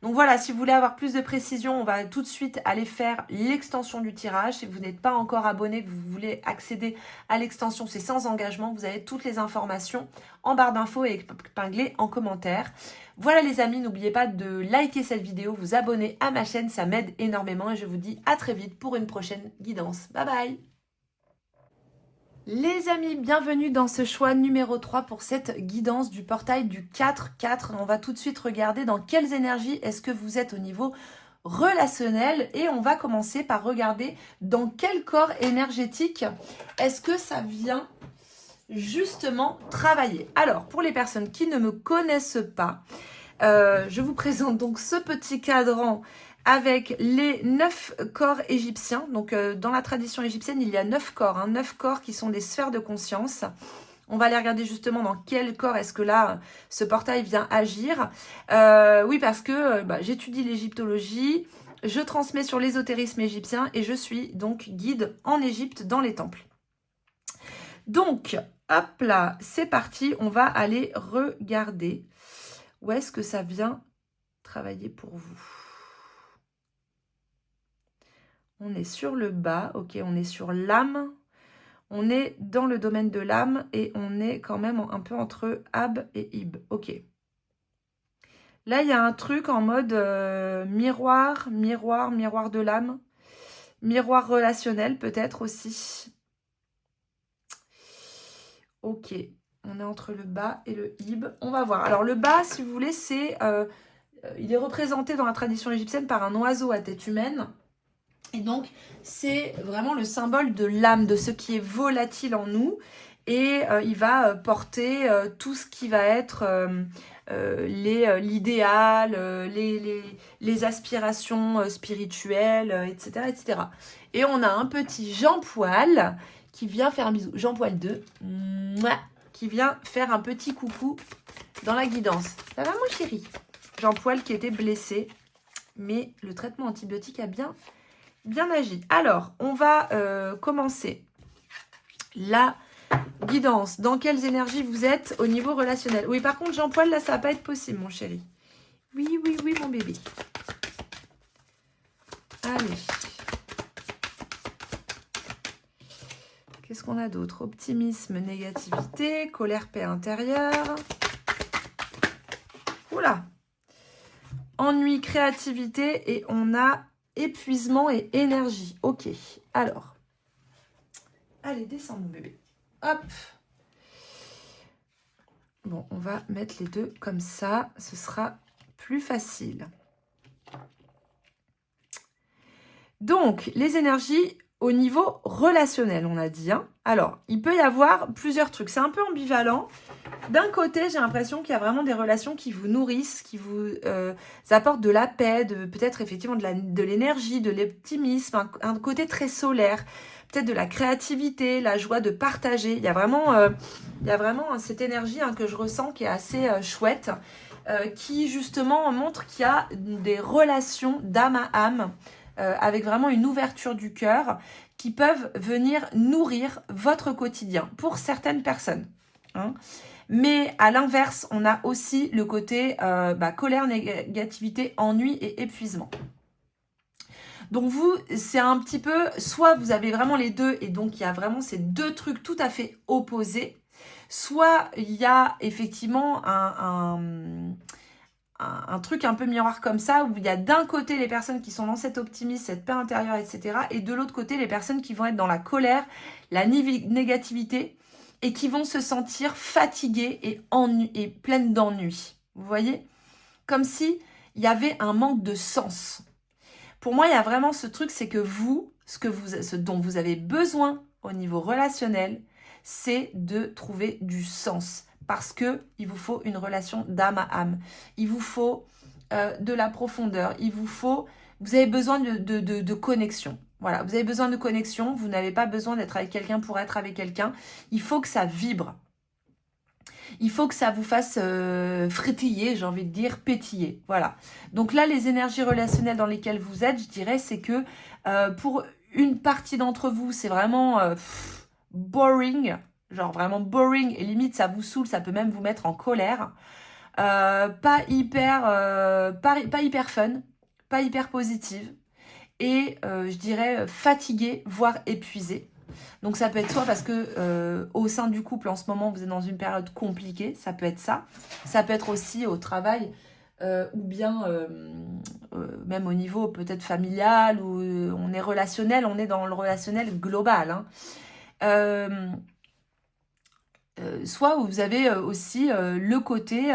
Donc voilà, si vous voulez avoir plus de précision, on va tout de suite aller faire l'extension du tirage. Si vous n'êtes pas encore abonné, que vous voulez accéder à l'extension, c'est sans engagement. Vous avez toutes les informations en barre d'infos et épinglées en commentaire. Voilà les amis, n'oubliez pas de liker cette vidéo, vous abonner à ma chaîne, ça m'aide énormément. Et je vous dis à très vite pour une prochaine guidance. Bye bye! Les amis, bienvenue dans ce choix numéro 3 pour cette guidance du portail du 4-4. On va tout de suite regarder dans quelles énergies est-ce que vous êtes au niveau relationnel. Et on va commencer par regarder dans quel corps énergétique est-ce que ça vient justement travailler. Alors, pour les personnes qui ne me connaissent pas, je vous présente donc ce petit cadran avec les 9 corps égyptiens. Donc, dans la tradition égyptienne, il y a 9 corps. 9 corps qui sont des sphères de conscience. On va aller regarder justement dans quel corps est-ce que là, ce portail vient agir. Oui, parce que j'étudie l'égyptologie, je transmets sur l'ésotérisme égyptien et je suis donc guide en Égypte dans les temples. Donc, hop là, c'est parti. On va aller regarder où est-ce que ça vient travailler pour vous. On est sur le bas, ok, on est sur l'âme. On est dans le domaine de l'âme et on est quand même un peu entre Ab et Ib. Ok. Là, il y a un truc en mode miroir de l'âme. Miroir relationnel peut-être aussi. Ok. On est entre le bas et le Ib. On va voir. Alors le bas, si vous voulez, c'est... il est représenté dans la tradition égyptienne par un oiseau à tête humaine. Et donc, c'est vraiment le symbole de l'âme, de ce qui est volatile en nous. Et il va porter tout ce qui va être l'idéal, les aspirations spirituelles, etc., etc. Et on a un petit Jean Poil qui vient faire un bisou. Jean Poil 2, qui vient faire un petit coucou dans la guidance. Ça va, mon chéri? Jean Poil qui était blessé, mais le traitement antibiotique a bien agi. Alors, on va commencer la guidance. Dans quelles énergies vous êtes au niveau relationnel? Oui, par contre, Jean Poil, là, ça va pas être possible, mon chéri. Oui, mon bébé. Allez. Qu'est-ce qu'on a d'autre? Optimisme, négativité, colère, paix intérieure. Oula. Ennui, créativité et on a épuisement et énergie. Ok, alors. Allez, descends mon bébé. Hop. Bon, on va mettre les deux comme ça. Ce sera plus facile. Donc, les énergies au niveau relationnel, on a dit. Hein. Alors, il peut y avoir plusieurs trucs. C'est un peu ambivalent. D'un côté, j'ai l'impression qu'il y a vraiment des relations qui vous nourrissent, qui vous apportent de la paix, peut-être effectivement de l'énergie, de l'optimisme, un côté très solaire, peut-être de la créativité, la joie de partager. Il y a vraiment cette énergie que je ressens qui est assez chouette, qui justement montre qu'il y a des relations d'âme à âme, avec vraiment une ouverture du cœur, qui peuvent venir nourrir votre quotidien pour certaines personnes. Hein. Mais à l'inverse, on a aussi le côté colère, négativité, ennui et épuisement. Donc vous, c'est un petit peu, soit vous avez vraiment les deux, et donc il y a vraiment ces deux trucs tout à fait opposés, soit il y a effectivement un truc un peu miroir comme ça, où il y a d'un côté les personnes qui sont dans cet optimisme, cette paix intérieure, etc. Et de l'autre côté, les personnes qui vont être dans la colère, la négativité, et qui vont se sentir fatiguées et pleines d'ennui. Vous voyez? Comme si il y avait un manque de sens. Pour moi, il y a vraiment ce truc, c'est que vous, ce dont vous avez besoin au niveau relationnel, c'est de trouver du sens. Parce que il vous faut une relation d'âme à âme. Il vous faut de la profondeur. Vous avez besoin de connexion. Voilà, vous avez besoin de connexion. Vous n'avez pas besoin d'être avec quelqu'un pour être avec quelqu'un. Il faut que ça vibre. Il faut que ça vous fasse frétiller, j'ai envie de dire, pétiller. Voilà. Donc là, les énergies relationnelles dans lesquelles vous êtes, je dirais, c'est que pour une partie d'entre vous, c'est vraiment boring. Genre vraiment boring. Et limite, ça vous saoule, ça peut même vous mettre en colère. Pas hyper fun, pas hyper positive. Et je dirais fatiguée, voire épuisée. Donc ça peut être soit parce que au sein du couple en ce moment vous êtes dans une période compliquée, ça peut être ça. Ça peut être aussi au travail ou bien même au niveau peut-être familial ou on est relationnel, on est dans le relationnel global. Hein. Soit vous avez aussi le côté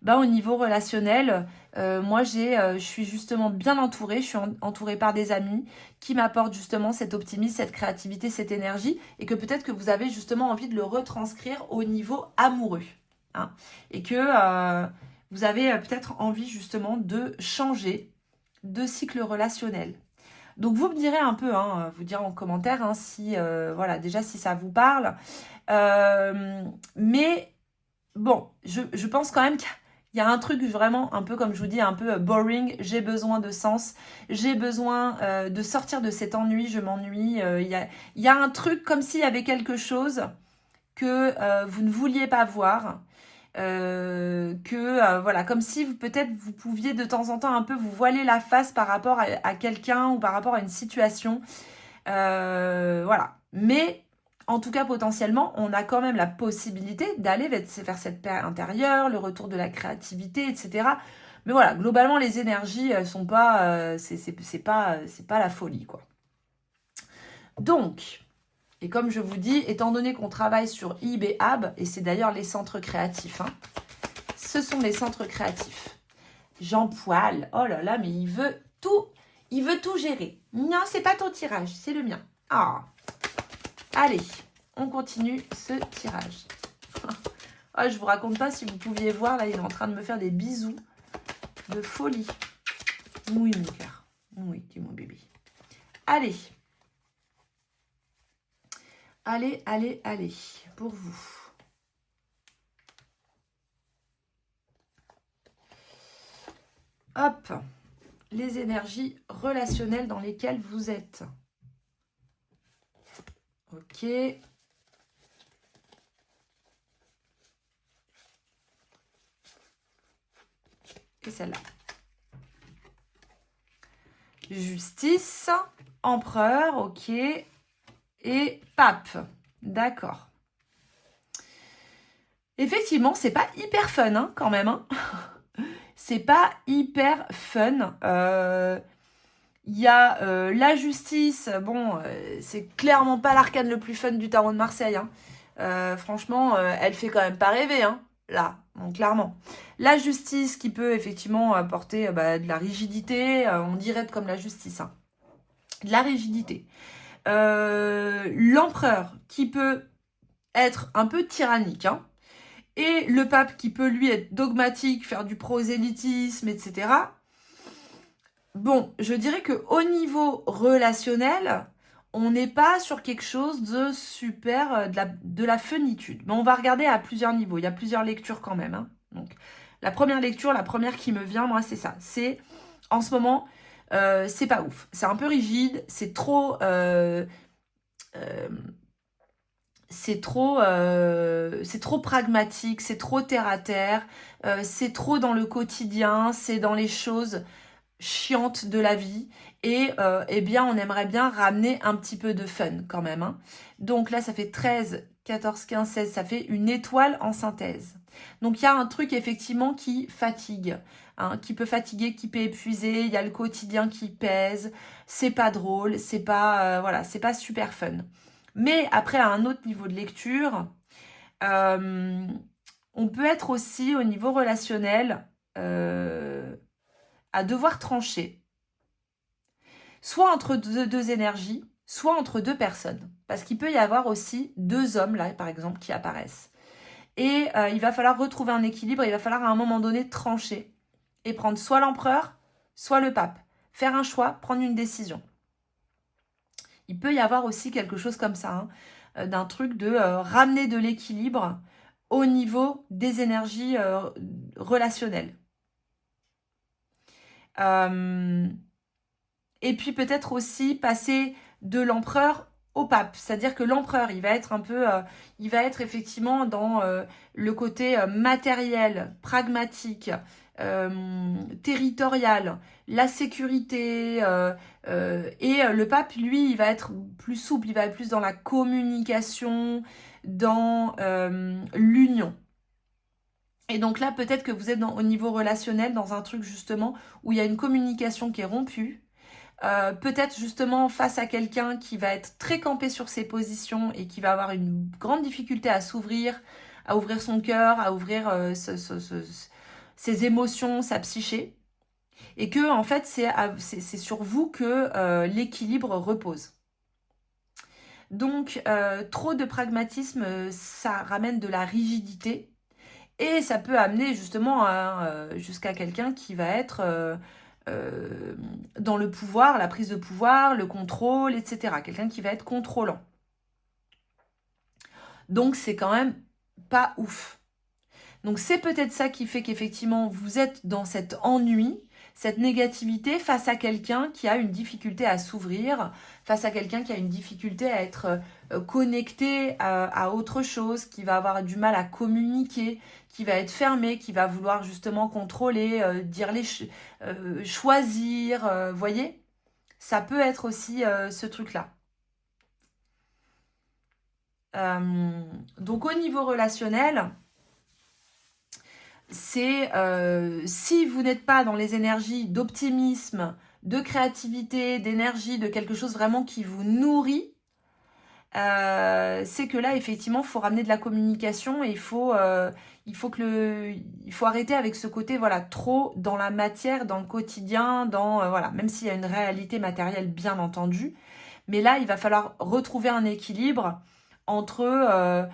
au niveau relationnel. Moi, je suis justement bien entourée. Je suis entourée par des amis qui m'apportent justement cet optimisme, cette créativité, cette énergie, et que peut-être que vous avez justement envie de le retranscrire au niveau amoureux. Hein, et que vous avez peut-être envie justement de changer de cycle relationnel. Donc vous me direz un peu, hein, vous direz en commentaire hein, si voilà déjà si ça vous parle. Mais bon, je pense quand même qu'il y a un truc vraiment un peu comme je vous dis un peu boring. J'ai besoin de sens, j'ai besoin de sortir de cet ennui. Je m'ennuie. Il y a un truc comme s'il y avait quelque chose que vous ne vouliez pas voir. Voilà, comme si peut-être vous pouviez de temps en temps un peu vous voiler la face par rapport à quelqu'un ou par rapport à une situation. Voilà. Mais en tout cas, potentiellement, on a quand même la possibilité d'aller vers cette paix intérieure, le retour de la créativité, etc. Mais voilà, globalement, les énergies sont pas, c'est pas la folie, quoi. Donc, et comme je vous dis, étant donné qu'on travaille sur IB et AB, et c'est d'ailleurs les centres créatifs, hein, ce sont les centres créatifs. Jean Poil, oh là là, mais il veut tout gérer. Non, c'est pas ton tirage, c'est le mien. Ah, allez, on continue ce tirage. Oh, je vous raconte pas si vous pouviez voir, là, il est en train de me faire des bisous de folie. Oui, mon cœur. Oui, tu mon bébé. Allez. Allez, allez, allez, pour vous. Hop, les énergies relationnelles dans lesquelles vous êtes. Ok. Et celle-là. Justice, empereur, ok. Et pape, d'accord. Effectivement, c'est pas hyper fun hein, quand même. Hein. C'est pas hyper fun. Il y a la justice. Bon, c'est clairement pas l'arcane le plus fun du tarot de Marseille. Hein. Franchement, elle fait quand même pas rêver. Hein, là, donc, clairement. La justice qui peut effectivement apporter de la rigidité. On dirait comme la justice. Hein. De la rigidité. L'empereur qui peut être un peu tyrannique. Hein, et le pape qui peut lui être dogmatique, faire du prosélytisme, etc. Bon, je dirais qu'au niveau relationnel, on n'est pas sur quelque chose de super, de la funitude. Mais on va regarder à plusieurs niveaux. Il y a plusieurs lectures quand même. Hein. Donc, la première lecture, la première qui me vient, moi, c'est ça. C'est, en ce moment, c'est pas ouf. C'est un peu rigide. C'est trop... c'est trop pragmatique, c'est trop terre à terre, c'est trop dans le quotidien, c'est dans les choses chiante de la vie et eh bien on aimerait bien ramener un petit peu de fun quand même, hein. Donc là ça fait 13, 14, 15, 16, ça fait une étoile en synthèse. Donc il y a un truc effectivement qui fatigue, hein, qui peut fatiguer, qui peut épuiser, il y a le quotidien qui pèse, c'est pas drôle, c'est pas voilà, c'est pas super fun. Mais après à un autre niveau de lecture, on peut être aussi au niveau relationnel à devoir trancher, soit entre deux énergies, soit entre deux personnes. Parce qu'il peut y avoir aussi deux hommes, là, par exemple, qui apparaissent. Et il va falloir retrouver un équilibre, il va falloir à un moment donné trancher et prendre soit l'empereur, soit le pape. Faire un choix, prendre une décision. Il peut y avoir aussi quelque chose comme ça, hein, d'un truc de ramener de l'équilibre au niveau des énergies relationnelles. Et puis peut-être aussi passer de l'empereur au pape. C'est-à-dire que l'empereur, il va être un peu, il va être effectivement dans le côté matériel, pragmatique, territorial, la sécurité. Et le pape, lui, il va être plus souple, il va être plus dans la communication, dans l'union. Et donc là, peut-être que vous êtes au niveau relationnel, dans un truc justement où il y a une communication qui est rompue. Peut-être justement face à quelqu'un qui va être très campé sur ses positions et qui va avoir une grande difficulté à s'ouvrir, à ouvrir son cœur, à ouvrir ses émotions, sa psyché. Et que en fait, c'est sur vous que l'équilibre repose. Donc, trop de pragmatisme, ça ramène de la rigidité. Et ça peut amener justement jusqu'à quelqu'un qui va être dans le pouvoir, la prise de pouvoir, le contrôle, etc. Quelqu'un qui va être contrôlant. Donc c'est quand même pas ouf. Donc c'est peut-être ça qui fait qu'effectivement vous êtes dans cet ennui, cette négativité face à quelqu'un qui a une difficulté à s'ouvrir, face à quelqu'un qui a une difficulté à être connecté à autre chose, qui va avoir du mal à communiquer, qui va être fermé, qui va vouloir justement contrôler, dire choisir, voyez, ça peut être aussi ce truc-là. Donc au niveau relationnel, c'est si vous n'êtes pas dans les énergies d'optimisme, de créativité, d'énergie, de quelque chose vraiment qui vous nourrit, c'est que là effectivement il faut ramener de la communication et il faut arrêter avec ce côté voilà trop dans la matière, dans le quotidien, dans voilà, même s'il y a une réalité matérielle bien entendu, mais là il va falloir retrouver un équilibre entre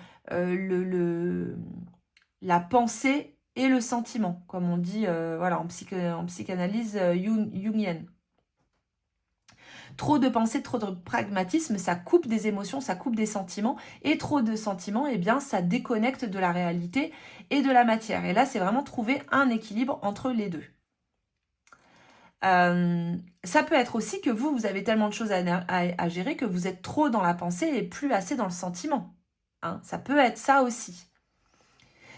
la pensée et le sentiment, comme on dit voilà, en psychanalyse jungienne. Trop de pensée, trop de pragmatisme, ça coupe des émotions, ça coupe des sentiments. Et trop de sentiments, eh bien, ça déconnecte de la réalité et de la matière. Et là, c'est vraiment trouver un équilibre entre les deux. Ça peut être aussi que vous avez tellement de choses à gérer que vous êtes trop dans la pensée et plus assez dans le sentiment. Hein, ça peut être ça aussi.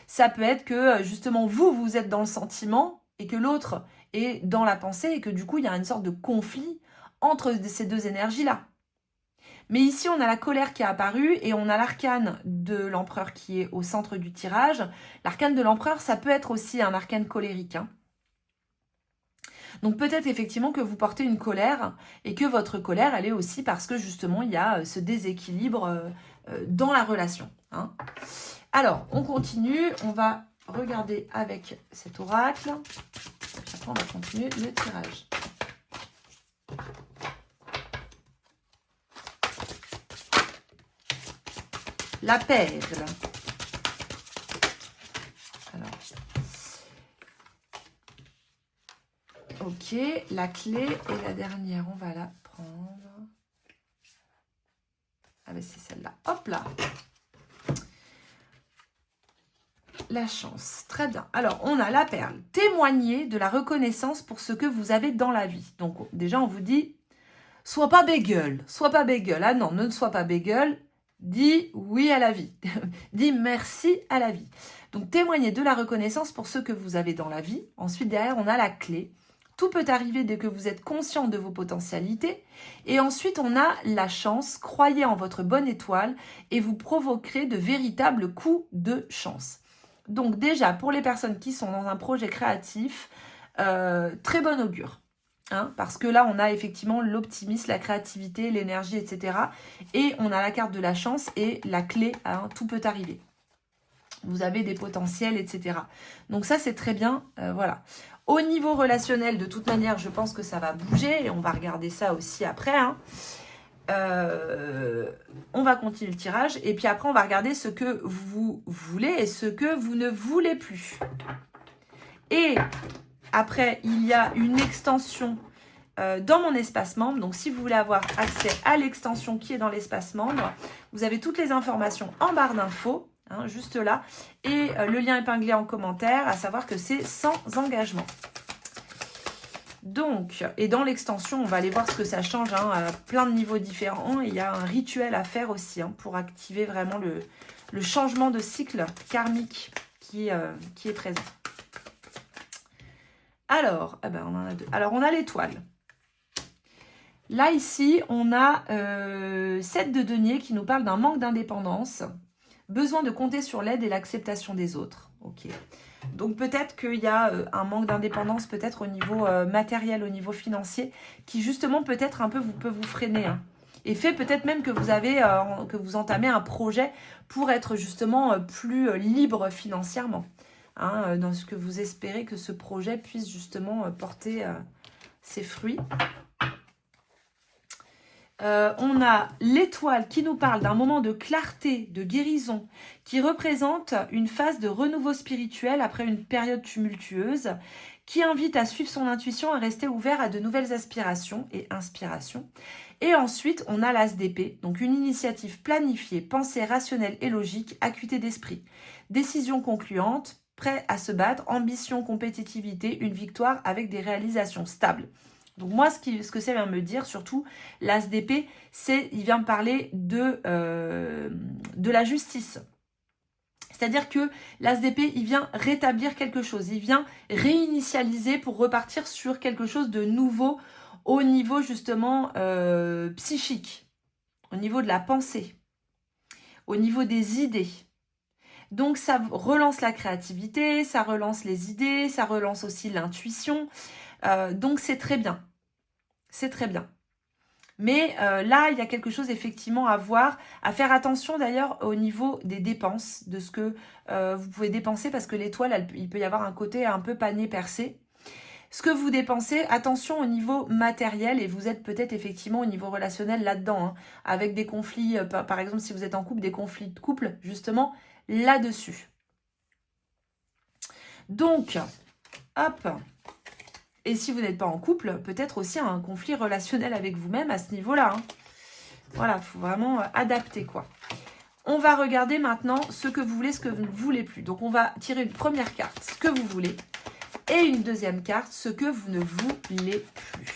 Ça peut être que justement vous êtes dans le sentiment et que l'autre est dans la pensée et que du coup il y a une sorte de conflit entre ces deux énergies-là. Mais ici on a la colère qui est apparue et on a l'arcane de l'empereur qui est au centre du tirage. L'arcane de l'empereur, ça peut être aussi un arcane colérique, hein. Donc peut-être effectivement que vous portez une colère et que votre colère, elle est aussi parce que justement il y a ce déséquilibre dans la relation, hein. Alors, on continue, on va regarder avec cet oracle. Après, on va continuer le tirage. La perle. Alors, ok, la clé et la dernière, on va la prendre. Ah ben c'est celle-là. Hop là. La chance, très bien. Alors, on a la perle. Témoignez de la reconnaissance pour ce que vous avez dans la vie. Donc, déjà, on vous dit, sois pas bégueule, sois pas bégueule. Ah non, ne sois pas bégueule. Dis oui à la vie. Dis merci à la vie. Donc, témoignez de la reconnaissance pour ce que vous avez dans la vie. Ensuite, derrière, on a la clé. Tout peut arriver dès que vous êtes conscient de vos potentialités. Et ensuite, on a la chance. Croyez en votre bonne étoile et vous provoquerez de véritables coups de chance. Donc déjà, pour les personnes qui sont dans un projet créatif, très bon augure. Hein, parce que là, on a effectivement l'optimisme, la créativité, l'énergie, etc. Et on a la carte de la chance et la clé, hein, tout peut arriver. Vous avez des potentiels, etc. Donc ça, c'est très bien. Voilà. Au niveau relationnel, de toute manière, je pense que ça va bouger. Et on va regarder ça aussi après. Hein. On va continuer le tirage. Et puis après, on va regarder ce que vous voulez et ce que vous ne voulez plus. Et après, il y a une extension dans mon espace membre. Donc, si vous voulez avoir accès à l'extension qui est dans l'espace membre, vous avez toutes les informations en barre d'infos, hein, juste là. Et le lien épinglé en commentaire, à savoir que c'est sans engagement. Donc, et dans l'extension, on va aller voir ce que ça change hein, à plein de niveaux différents. Il y a un rituel à faire aussi hein, pour activer vraiment le changement de cycle karmique qui est présent. Alors, on en a deux. Alors, on a l'étoile. Là, ici, on a 7 de denier qui nous parle d'un manque d'indépendance, besoin de compter sur l'aide et l'acceptation des autres. Ok. Donc, peut-être qu'il y a un manque d'indépendance, peut-être au niveau matériel, au niveau financier, qui justement, peut-être un peu peut vous freiner. Hein, et fait peut-être même que que vous entamez un projet pour être justement plus libre financièrement. Hein, dans ce que vous espérez que ce projet puisse justement porter ses fruits. On a l'étoile qui nous parle d'un moment de clarté, de guérison, qui représente une phase de renouveau spirituel après une période tumultueuse, qui invite à suivre son intuition et rester ouvert à de nouvelles aspirations et inspirations. Et ensuite, on a l'as d'épée, donc une initiative planifiée, pensée rationnelle et logique, acuité d'esprit, décision concluante, prêt à se battre, ambition, compétitivité, une victoire avec des réalisations stables. Donc moi, ce que ça vient me dire, surtout, l'as d'épée, il vient me parler de la justice. C'est-à-dire que l'as d'épée, il vient rétablir quelque chose, il vient réinitialiser pour repartir sur quelque chose de nouveau au niveau justement psychique, au niveau de la pensée, au niveau des idées. Donc, ça relance la créativité, ça relance les idées, ça relance aussi l'intuition. Donc, c'est très bien. C'est très bien. Mais là, il y a quelque chose effectivement à voir, à faire attention d'ailleurs au niveau des dépenses, de ce que vous pouvez dépenser, parce que l'étoile, il peut y avoir un côté un peu panier percé. Ce que vous dépensez, attention au niveau matériel, et vous êtes peut-être effectivement au niveau relationnel là-dedans, hein, avec des conflits, par exemple si vous êtes en couple, des conflits de couple, justement, là-dessus. Donc, hop. Et si vous n'êtes pas en couple, peut-être aussi un conflit relationnel avec vous-même à ce niveau-là. Hein. Voilà, il faut vraiment adapter, quoi. On va regarder maintenant ce que vous voulez, ce que vous ne voulez plus. Donc, on va tirer une première carte, ce que vous voulez. Et une deuxième carte, ce que vous ne voulez plus.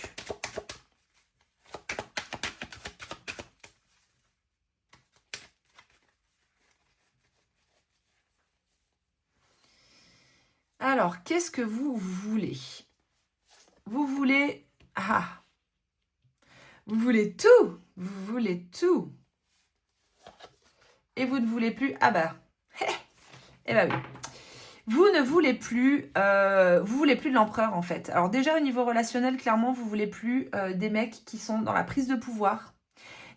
Alors, qu'est-ce que vous voulez? Vous voulez... Ah! Vous voulez tout! Vous voulez tout! Et vous ne voulez plus... Ah bah! Eh bah oui! Vous ne voulez plus... vous voulez plus de l'empereur, en fait. Alors déjà, au niveau relationnel, clairement, vous voulez plus des mecs qui sont dans la prise de pouvoir.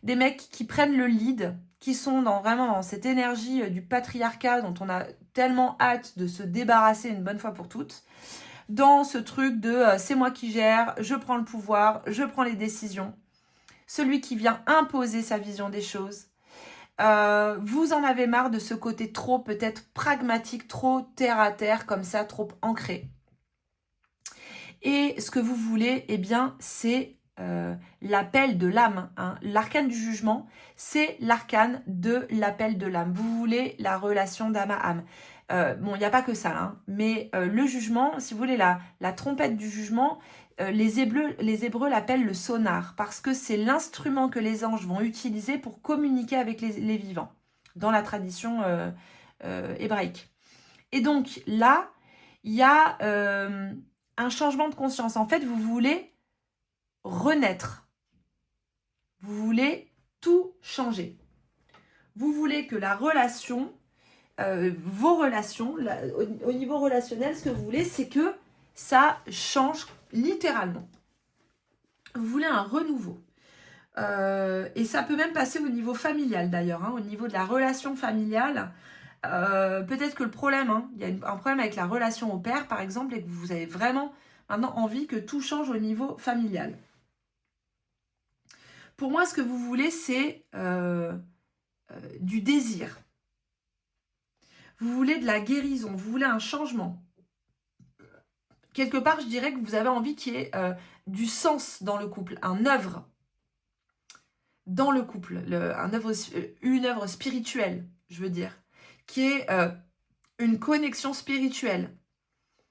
Des mecs qui prennent le lead, qui sont vraiment dans cette énergie du patriarcat dont on a tellement hâte de se débarrasser une bonne fois pour toutes. Dans ce truc de c'est moi qui gère, je prends le pouvoir, je prends les décisions. Celui qui vient imposer sa vision des choses. Vous en avez marre de ce côté trop peut-être pragmatique, trop terre à terre, comme ça, trop ancré. Et ce que vous voulez, eh bien, c'est l'appel de l'âme. Hein. L'arcane du jugement, c'est l'arcane de l'appel de l'âme. Vous voulez la relation d'âme à âme. Bon, il n'y a pas que ça, hein, mais le jugement, si vous voulez, la trompette du jugement, les Hébreux l'appellent le sonar, parce que c'est l'instrument que les anges vont utiliser pour communiquer avec les vivants, dans la tradition hébraïque. Et donc, là, il y a un changement de conscience. En fait, vous voulez renaître. Vous voulez tout changer. Vous voulez que la relation, vos relations, au niveau relationnel, ce que vous voulez, c'est que ça change littéralement. Vous voulez un renouveau. Et ça peut même passer au niveau familial d'ailleurs, hein, au niveau de la relation familiale. Peut-être que le problème, hein, il y a un problème avec la relation au père par exemple, et que vous avez vraiment maintenant envie que tout change au niveau familial. Pour moi, ce que vous voulez, c'est du désir. Vous voulez de la guérison, vous voulez un changement. Quelque part, je dirais que vous avez envie qu'il y ait du sens dans le couple, un œuvre dans le couple, une œuvre spirituelle, je veux dire, qui est une connexion spirituelle.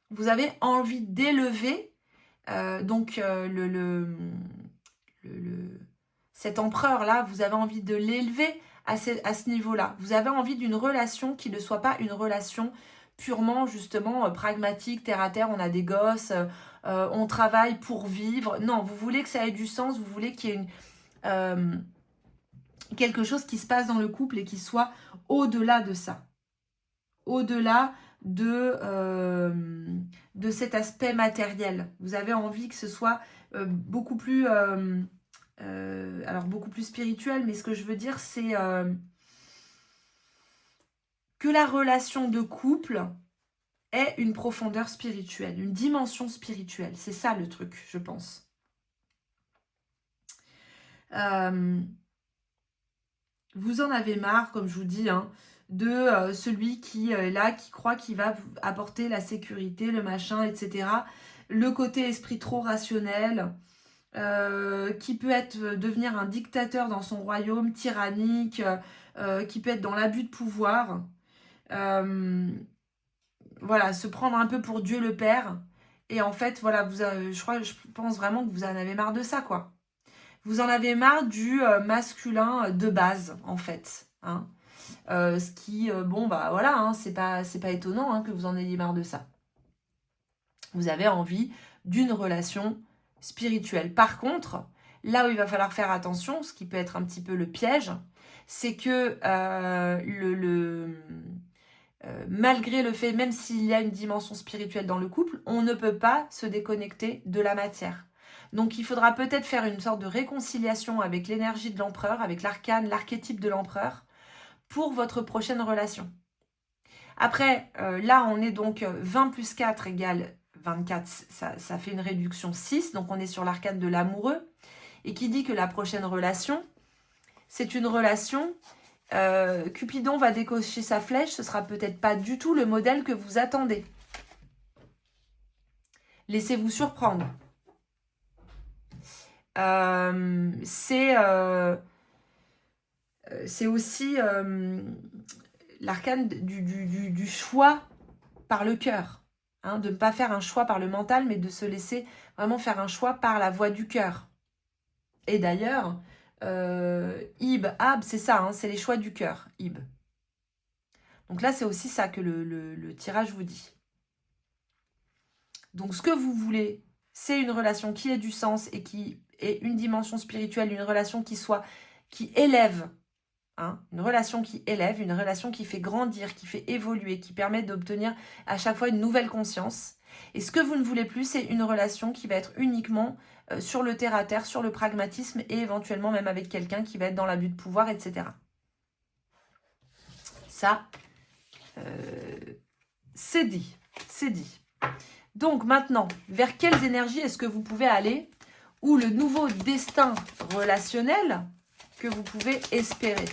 Vous avez envie d'élever cet empereur-là, vous avez envie de l'élever à ce niveau-là. Vous avez envie d'une relation qui ne soit pas une relation purement, justement, pragmatique, terre à terre, on a des gosses, on travaille pour vivre. Non, vous voulez que ça ait du sens, vous voulez qu'il y ait quelque chose qui se passe dans le couple et qui soit au-delà de ça. Au-delà de cet aspect matériel. Vous avez envie que ce soit beaucoup plus beaucoup plus spirituel, mais ce que je veux dire, c'est que la relation de couple ait une profondeur spirituelle, une dimension spirituelle. C'est ça le truc, je pense. Vous en avez marre, comme je vous dis, hein, de celui qui est là, qui croit qu'il va vous apporter la sécurité, le machin, etc. Le côté esprit trop rationnel, qui peut devenir un dictateur dans son royaume, tyrannique, qui peut être dans l'abus de pouvoir. Voilà, se prendre un peu pour Dieu le Père. Et en fait, voilà, je pense vraiment que vous en avez marre de ça, quoi. Vous en avez marre du masculin de base, en fait. Hein. Ce qui, voilà, hein, c'est pas étonnant hein, que vous en ayez marre de ça. Vous avez envie d'une relation spirituelle. Par contre, là où il va falloir faire attention, ce qui peut être un petit peu le piège, c'est que malgré le fait, même s'il y a une dimension spirituelle dans le couple, on ne peut pas se déconnecter de la matière. Donc il faudra peut-être faire une sorte de réconciliation avec l'énergie de l'empereur, avec l'arcane, l'archétype de l'empereur, pour votre prochaine relation. Après, là on est donc 20 plus 4 égale 24, ça fait une réduction 6, donc on est sur l'arcane de l'amoureux, et qui dit que la prochaine relation, c'est une relation, Cupidon va décocher sa flèche, ce sera peut-être pas du tout le modèle que vous attendez. Laissez-vous surprendre. C'est aussi l'arcane du choix par le cœur. Hein, de ne pas faire un choix par le mental, mais de se laisser vraiment faire un choix par la voie du cœur. Et d'ailleurs, Ib, Ab, c'est ça, hein, c'est les choix du cœur, Ib. Donc là, c'est aussi ça que le tirage vous dit. Donc ce que vous voulez, c'est une relation qui ait du sens et qui ait une dimension spirituelle, une relation qui élève. Hein, une relation qui élève, une relation qui fait grandir, qui fait évoluer, qui permet d'obtenir à chaque fois une nouvelle conscience. Et ce que vous ne voulez plus, c'est une relation qui va être uniquement sur le terre-à-terre, sur le pragmatisme et éventuellement même avec quelqu'un qui va être dans l'abus de pouvoir, etc. Ça, c'est dit. C'est dit. Donc maintenant, vers quelles énergies est-ce que vous pouvez aller ou le nouveau destin relationnel que vous pouvez espérer?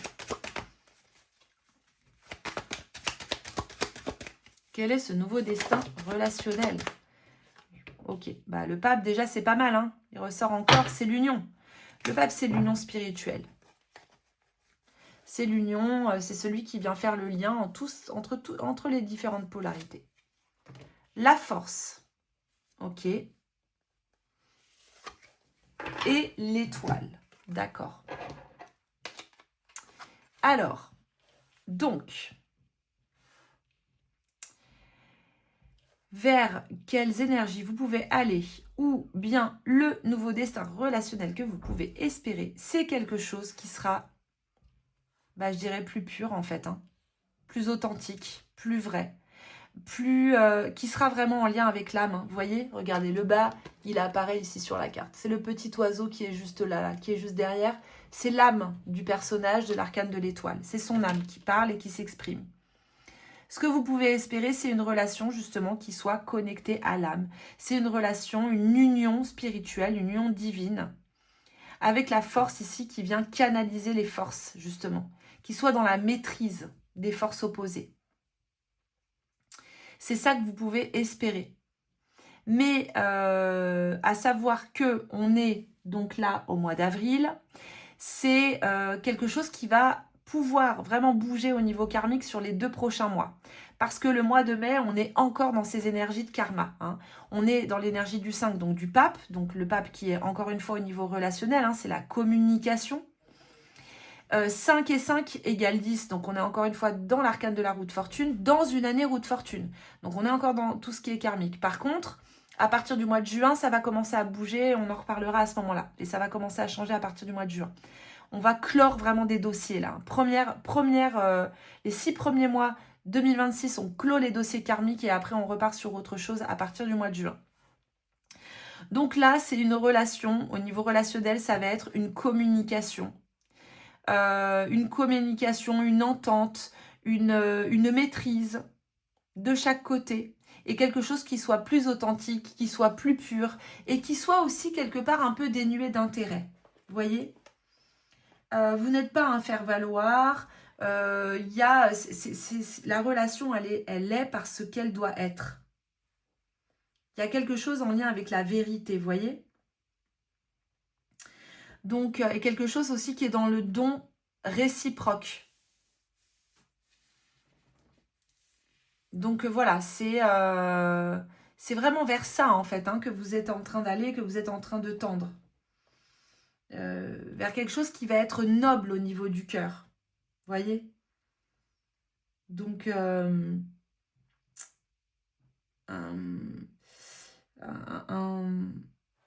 Quel est ce nouveau destin relationnel? Ok, bah, le pape déjà c'est pas mal, hein. Il ressort encore, c'est l'union. Le pape c'est l'union spirituelle. C'est l'union, c'est celui qui vient faire le lien entre les différentes polarités. La force, ok. Et l'étoile, d'accord. Alors, donc, vers quelles énergies vous pouvez aller, ou bien le nouveau destin relationnel que vous pouvez espérer, c'est quelque chose qui sera, je dirais, plus pur en fait, hein, plus authentique, plus vrai, qui sera vraiment en lien avec l'âme. Hein. Vous voyez, regardez, le bas, il apparaît ici sur la carte. C'est le petit oiseau qui est juste là, qui est juste derrière. C'est l'âme du personnage de l'arcane de l'étoile. C'est son âme qui parle et qui s'exprime. Ce que vous pouvez espérer, c'est une relation justement qui soit connectée à l'âme. C'est une relation, une union spirituelle, une union divine, avec la force ici qui vient canaliser les forces, justement, qui soit dans la maîtrise des forces opposées. C'est ça que vous pouvez espérer. Mais à savoir que on est donc là au mois d'avril, c'est quelque chose qui va pouvoir vraiment bouger au niveau karmique sur les 2 prochains mois. Parce que le mois de mai, on est encore dans ces énergies de karma. Hein. On est dans l'énergie du 5, donc du pape. Donc le pape qui est encore une fois au niveau relationnel, hein, c'est la communication. 5 et 5 égale 10, donc on est encore une fois dans l'arcane de la roue de fortune, dans une année roue de fortune. Donc on est encore dans tout ce qui est karmique. Par contre, à partir du mois de juin, ça va commencer à bouger, on en reparlera à ce moment-là. Et ça va commencer à changer à partir du mois de juin. On va clore vraiment des dossiers là. Les 6 premiers mois 2026, on clôt les dossiers karmiques et après on repart sur autre chose à partir du mois de juin. Donc là, c'est une relation, au niveau relationnel, ça va être une communication. Une entente, une maîtrise de chaque côté. Et quelque chose qui soit plus authentique, qui soit plus pur et qui soit aussi quelque part un peu dénué d'intérêt. Vous voyez ? Vous n'êtes pas un faire-valoir. La relation, elle est parce qu'elle doit être. Il y a quelque chose en lien avec la vérité, vous voyez ? Donc, et quelque chose aussi qui est dans le don réciproque. Donc voilà, c'est vraiment vers ça en fait, hein, que vous êtes en train d'aller, que vous êtes en train de tendre. Vers quelque chose qui va être noble au niveau du cœur. Vous voyez ? Donc,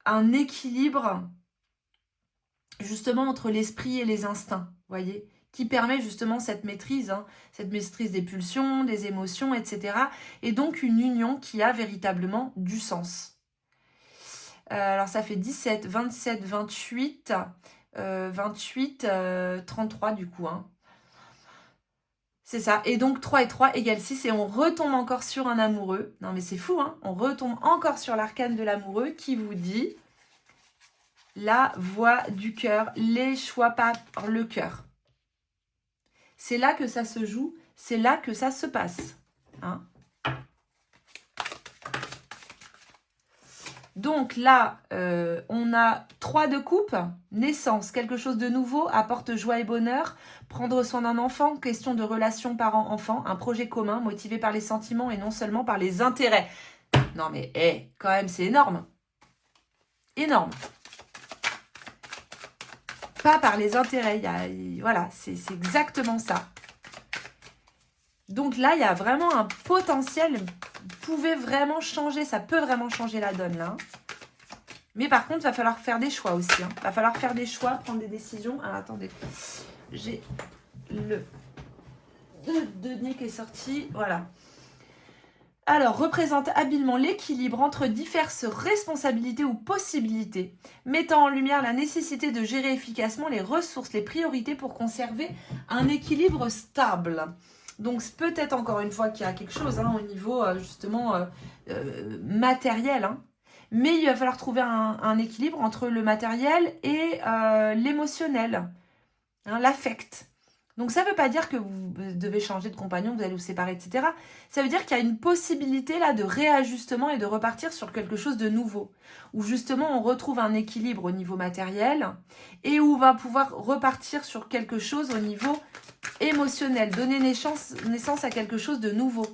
un équilibre justement entre l'esprit et les instincts, vous voyez, qui permet justement cette maîtrise des pulsions, des émotions, etc. Et donc une union qui a véritablement du sens. Alors ça fait 17, 27, 28, 33 du coup. Hein. C'est ça. Et donc 3 et 3 égale 6 et on retombe encore sur un amoureux. Non mais c'est fou, hein. On retombe encore sur l'arcane de l'amoureux qui vous dit la voix du cœur, les choix par le cœur. C'est là que ça se joue, c'est là que ça se passe. Hein. Donc là, on a 3 de coupe, naissance, quelque chose de nouveau, apporte joie et bonheur, prendre soin d'un enfant, question de relation parent-enfant, un projet commun motivé par les sentiments et non seulement par les intérêts. Non mais, quand même, c'est énorme. Énorme. Pas par les intérêts, voilà, c'est exactement ça. Donc là, il y a vraiment un potentiel, vous pouvez vraiment changer, ça peut vraiment changer la donne là. Mais par contre, il va falloir faire des choix aussi. Il va falloir faire des choix, prendre des décisions. Alors attendez, j'ai le denier qui est sorti, voilà. Alors, représente habilement l'équilibre entre diverses responsabilités ou possibilités, mettant en lumière la nécessité de gérer efficacement les ressources, les priorités pour conserver un équilibre stable. Donc, peut-être encore une fois qu'il y a quelque chose au niveau justement matériel, hein. Mais il va falloir trouver un équilibre entre le matériel et l'émotionnel, hein, l'affect. Donc ça ne veut pas dire que vous devez changer de compagnon, vous allez vous séparer, etc. Ça veut dire qu'il y a une possibilité là de réajustement et de repartir sur quelque chose de nouveau. Où justement on retrouve un équilibre au niveau matériel et où on va pouvoir repartir sur quelque chose au niveau émotionnel. Donner naissance à quelque chose de nouveau.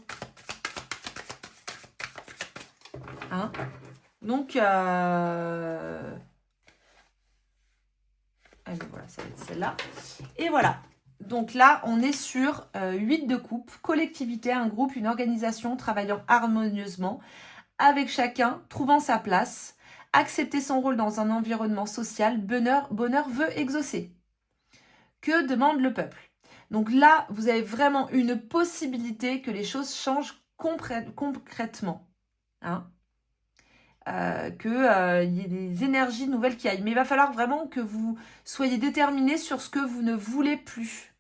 Hein? Donc, allez, voilà, ça va être celle-là. Et voilà. Donc là, on est sur 8 de coupe, collectivité, un groupe, une organisation travaillant harmonieusement, avec chacun trouvant sa place, accepter son rôle dans un environnement social, bonheur veut exaucer. Que demande le peuple? Donc là, vous avez vraiment une possibilité que les choses changent concrètement. Hein, qu'il y ait des énergies nouvelles qui aillent. Mais il va falloir vraiment que vous soyez déterminés sur ce que vous ne voulez plus.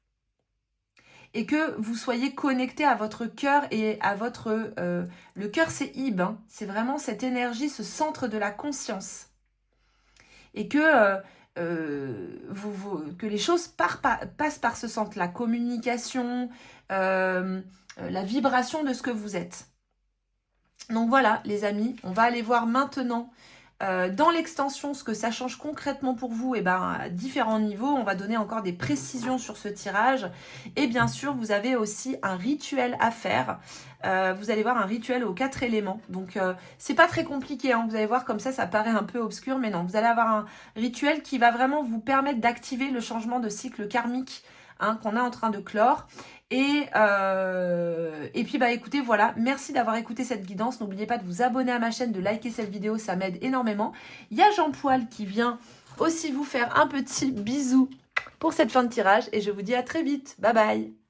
Et que vous soyez connecté à votre cœur et à votre... le cœur, c'est Ib. Hein. C'est vraiment cette énergie, ce centre de la conscience. Et que... que les choses passent par ce centre, la communication, la vibration de ce que vous êtes. Donc voilà les amis, on va aller voir maintenant dans l'extension ce que ça change concrètement pour vous et à différents niveaux. On va donner encore des précisions sur ce tirage. Et bien sûr, vous avez aussi un rituel à faire. Vous allez voir un rituel aux 4 éléments. Donc c'est pas très compliqué, hein. Vous allez voir comme ça paraît un peu obscur, mais non. Vous allez avoir un rituel qui va vraiment vous permettre d'activer le changement de cycle karmique qu'on est en train de clore. Et puis écoutez, voilà, merci d'avoir écouté cette guidance. N'oubliez pas de vous abonner à ma chaîne, de liker cette vidéo, ça m'aide énormément. Il y a Jean Poil qui vient aussi vous faire un petit bisou pour cette fin de tirage et je vous dis à très vite. Bye bye.